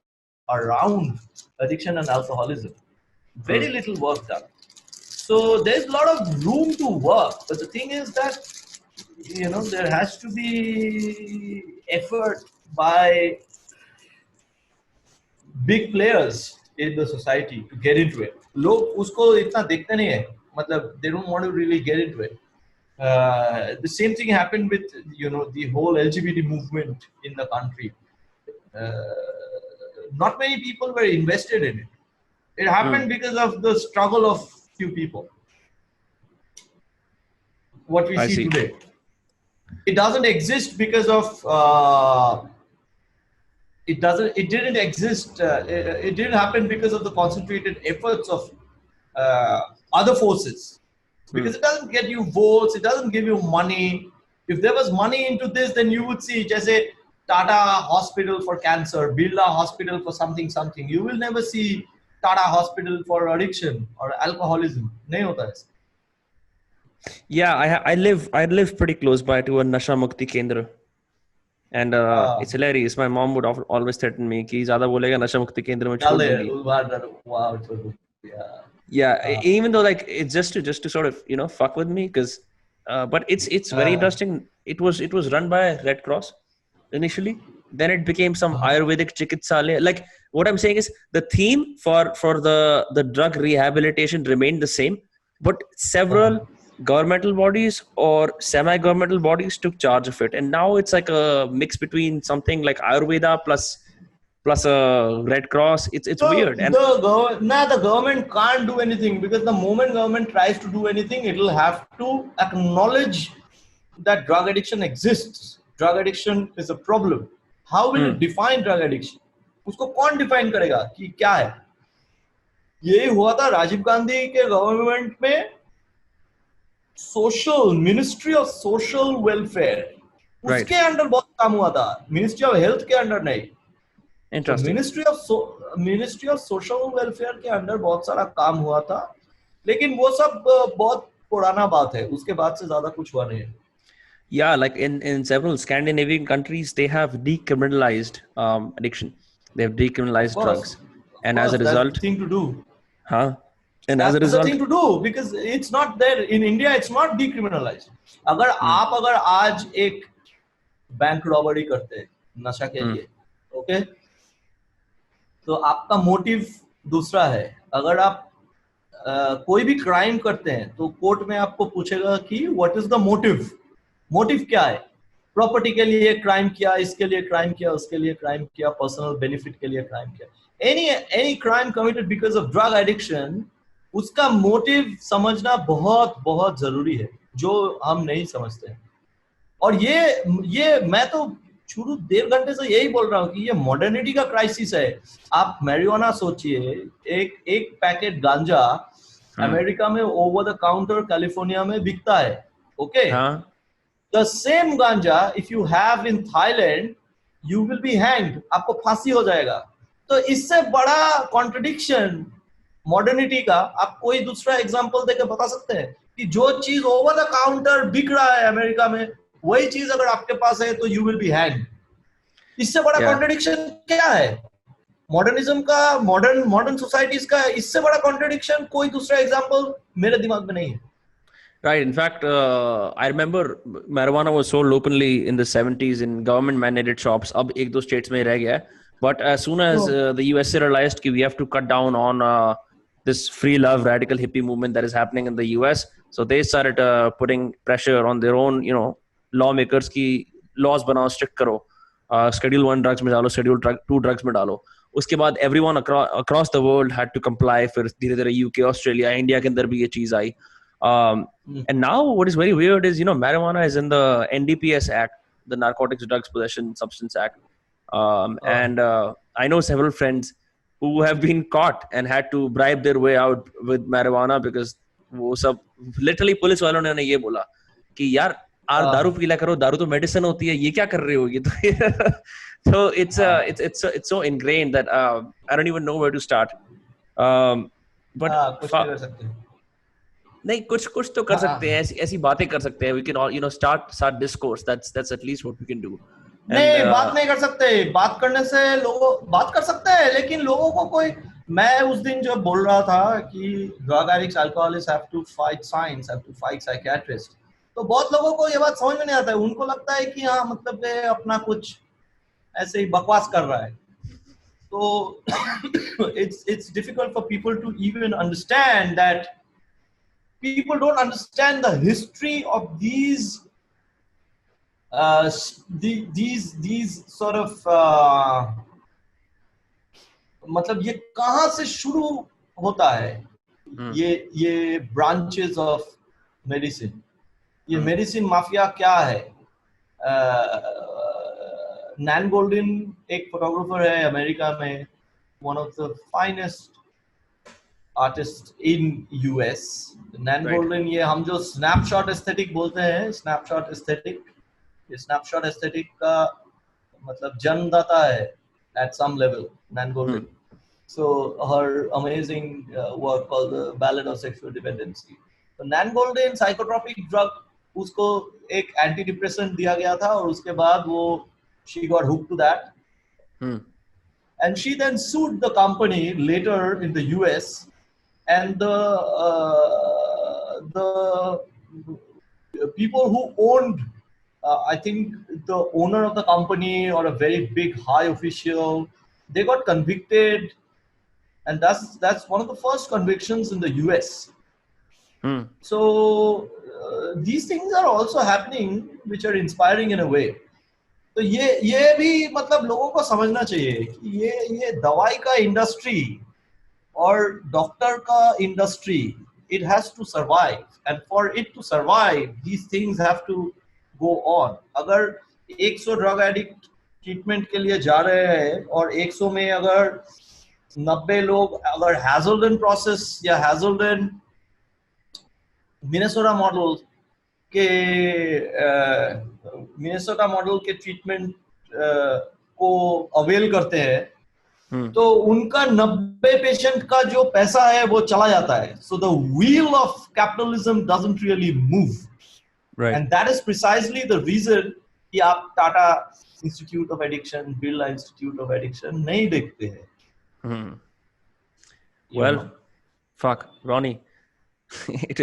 around addiction and alcoholism. Very little work done. So there's a lot of room to work, but the thing is that there has to be effort by big players in the society to get into it. लोग उसको इतना देखते नहीं है, मतलब they don't want to really get into it. The same thing happened with the whole LGBT movement in the country. Not many people were invested in it. It happened because of the struggle of few people. What we see today. It doesn't exist because of it didn't exist. It didn't happen because of the concentrated efforts of other forces. Because it doesn't get you votes, it doesn't give you money. If there was money into this, then you would see just a Tata Hospital for cancer, Birla Hospital for something. You will never see Tata Hospital for addiction or alcoholism. नहीं होता है. Yeah, I live pretty close by to a Nasha Mukti Kendra. And it's hilarious. My mom would always threaten me कि ज़्यादा बोलेगा नशा मुक्ति केंद्र में छोड़ दूंगी. Yeah, even though like it's just to sort of fuck with me, because but it's very interesting. It was run by Red Cross initially. Then it became some Ayurvedic chikitsalaya. Like what I'm saying is the theme for the drug rehabilitation remained the same, but several governmental bodies or semi-governmental bodies took charge of it, and now it's like a mix between something like Ayurveda plus a Red Cross. It's weird. And the government can't do anything, because the moment government tries to do anything, it will have to acknowledge that drug addiction exists. Drug addiction is a problem. How will it define drug addiction? उसको कौन define करेगा कि क्या है? यही हुआ था राजीव गांधी के गवर्नमेंट में. Social ministry of social welfare, उसके अंडर बहुत काम हुआ था. मिनिस्ट्री ऑफ हेल्थ के अंडर नहीं. मिनिस्ट्री ऑफ सोशल वेलफेयर के अंडर बहुत सारा काम हुआ था, लेकिन वो सब बहुत पुराना बात है. उसके बाद से ज्यादा कुछ हुआ नहीं है. Yeah, like in several Scandinavian countries, they have decriminalized addiction. They have decriminalized drugs, and as a result, that's the thing to do. And as a result, that's the thing to do, because it's not there in India. It's not decriminalized. अगर आज एक bank robbery करते हैं नशा के लिए, okay, तो आपका मोटिव दूसरा है. अगर आप कोई भी क्राइम करते हैं तो कोर्ट में आपको पूछेगा कि what is the motive. Motive क्या है? प्रॉपर्टी के लिए क्राइम किया, इसके लिए क्राइम किया, उसके लिए क्राइम किया, पर्सनल बेनिफिट के लिए क्राइम किया. Any crime committed because of drug addiction, उसका मोटिव समझना बहुत बहुत जरूरी है, जो हम नहीं समझते हैं. और ये मैं तो शुरू 1.5 घंटे से यही बोल रहा हूँ कि ये मॉडर्निटी का क्राइसिस है। आप मैरिजुआना सोचिए, एक पैकेट गांजा अमेरिका में ओवर द काउंटर कैलिफोर्निया में बिकता है, ओके। द सेम गांजा if you have in Thailand you will be hanged, आपको फांसी हो जाएगा। तो इससे बड़ा कॉन्ट्रडिक्शन मॉडर्निटी का आप कोई दूसरा एग्जांपल देकर बता सकते हैं कि जो चीज ओवर द काउंटर बिक रहा है अमेरिका में, वही चीज अगर आपके पास है तो यू विल बी हैंग्ड। इससे बड़ा कॉन्ट्रडिक्शन क्या है मॉडर्निज्म का, मॉडर्न सोसाइटीज का? इससे बड़ा कॉन्ट्रडिक्शन कोई दूसरा एग्जांपल मेरे दिमाग में नहीं है। Right. In fact, I remember marijuana was sold openly in the 70s in government mandated shops. अब एक दो states में रह गया है. But as soon as the USA realized that we have to cut down on this free love radical hippie movement that is happening in the US, so they started putting pressure on their own, lawmakers की laws बनाओ, strict करो, Schedule 1 drugs में डालो, Schedule 2 drugs में डालो. उसके बाद everyone across the world had to comply. फिर धीरे धीरे UK, Australia, India के अंदर भी ये चीज आई. And now what is very weird is, marijuana is in the NDPS Act, the Narcotics Drugs Possession Substance Act. And I know several friends who have been caught and had to bribe their way out with marijuana because वो सब literally police वालों ने ये बोला कि यार दारू पीला करो, दारू तो मेडिसिन होती है, ये क्या कर रहे हो ये तो so it's so ingrained that I don't even know where to start. But कुछ कर सकते हैं नहीं, कुछ तो कर सकते हैं, ऐसी बातें कर सकते हैं. We can all start discourse. That's at least what we can do. नहीं, बात नहीं कर सकते. बात करने से लोगों बात कर सकते हैं, लेकिन लोगों को कोई, मैं उस दिन जो बोल रहा था कि drug addicts, alcoholics have to fight science, have to fight psychiatrist, तो बहुत लोगों को ये बात समझ में नहीं आता है. उनको लगता है कि हाँ, मतलब अपना कुछ ऐसे ही बकवास कर रहा है. तो it's difficult for people to even understand that. People don't understand the history of these sort of मतलब ये कहाँ से शुरू होता है, ये branches of medicine, ये medicine माफिया क्या है. नैन गोल्डन एक फोटोग्राफर है अमेरिका में, one of the finest artist in US. Nan Goldin, ये हम जो स्नैपशॉट एस्थेटिक बोलते हैं, स्नैपशॉट एस्थेटिक, ये स्नैपशॉट एस्थेटिक का मतलब जन्मदाता है at some level, Nan Goldin. So her amazing work called the ballad of sexual dependency. तो नैन गोल्डन साइकोट्रोपिक ड्रग, उसको एक एंटी डिप्रेसेंट दिया गया था और उसके बाद वो she got hooked to that and she then sued the company later in the US. And the people who owned, I think the owner of the company or a very big high official, they got convicted, and that's one of the first convictions in the US. So these things are also happening, which are inspiring in a way. तो ये भी मतलब लोगों को समझना चाहिए कि ये दवाई का इंडस्ट्री और डॉक्टर का industry, it has to survive, and for it to survive these things have to go on. अगर 100 ड्रग एडिक्ट ट्रीटमेंट के लिए जा रहे हैं और 100 में अगर 90 लोग अगर हैजल्डन प्रोसेस या हैजल्डन मिनेसोटा मॉडल के ट्रीटमेंट को अवेल करते हैं, तो उनका 90 पेशेंट का जो पैसा है वो चला जाता है. So the wheel of capitalism doesn't really move. Right. And that is precisely the reason कि आप Tata institute of addiction, Birla institute of addiction नहीं देखते हैं. Well, fuck, Ronnie, it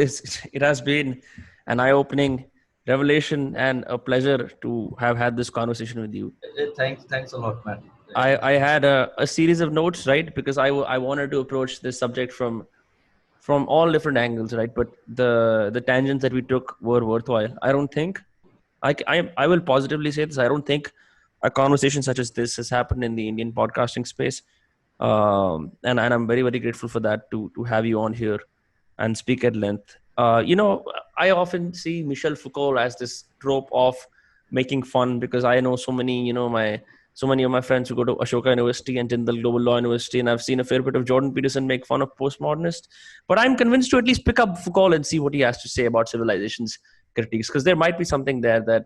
has been an eye-opening revelation and a pleasure to have had this conversation with you. Thanks a lot, man. I had a series of notes, right? Because I wanted to approach this subject from all different angles, right? But the tangents that we took were worthwhile. I don't think I will positively say this. I don't think a conversation such as this has happened in the Indian podcasting space, and I'm very, very grateful for that, to have you on here and speak at length. I often see Michel Foucault as this trope of making fun, because I know so many of my friends who go to Ashoka University and Jindal Global Law University, and I've seen a fair bit of Jordan Peterson make fun of postmodernists. But I'm convinced to at least pick up Foucault and see what he has to say about civilization's critiques, because there might be something there that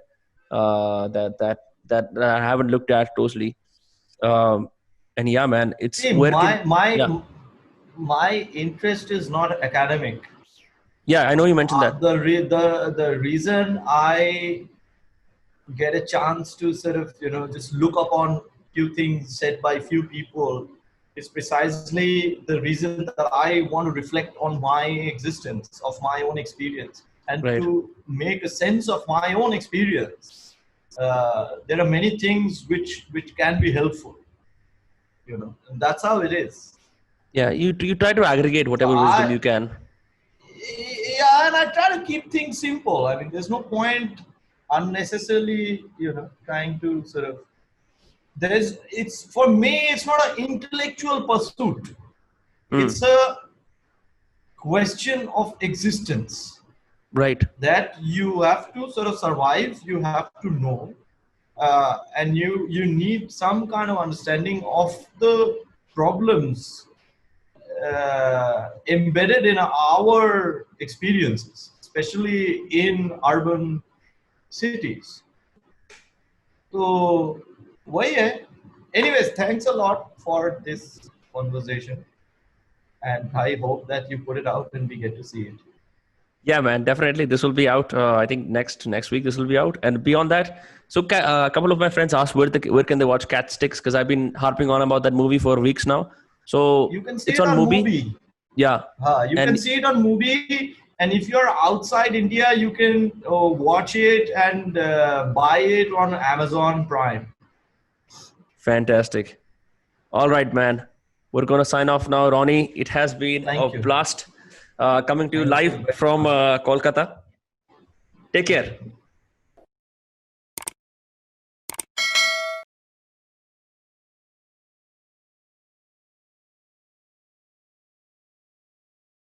I haven't looked at closely. And yeah, man, it's See, my interest is not academic. Yeah, I know you mentioned that. The reason I get a chance to sort of just look upon few things said by few people is precisely the reason that I want to reflect on my existence, of my own experience, and to make a sense of my own experience. There are many things which can be helpful, and that's how it is. Yeah, you try to aggregate whatever wisdom you can. Yeah, and I try to keep things simple. I mean, there's no point unnecessarily, trying to sort of. For me, it's not an intellectual pursuit. It's a question of existence. Right. That you have to sort of survive. You have to know, and you need some kind of understanding of the problems embedded in our experiences, especially in urban cities. So, anyways, thanks a lot for this conversation, and I hope that you put it out and we get to see it. Yeah, man, definitely. This will be out. I think next week this will be out. And beyond that, so a couple of my friends asked where can they watch Cat Sticks, because I've been harping on about that movie for weeks now. So you can see it's it on Mubi. Yeah, you can see it on Mubi. And if you're outside India, you can watch it and buy it on Amazon Prime. Fantastic. All right, man. We're going to sign off now, Ronnie. It has been a blast coming to you live from Kolkata. Take care.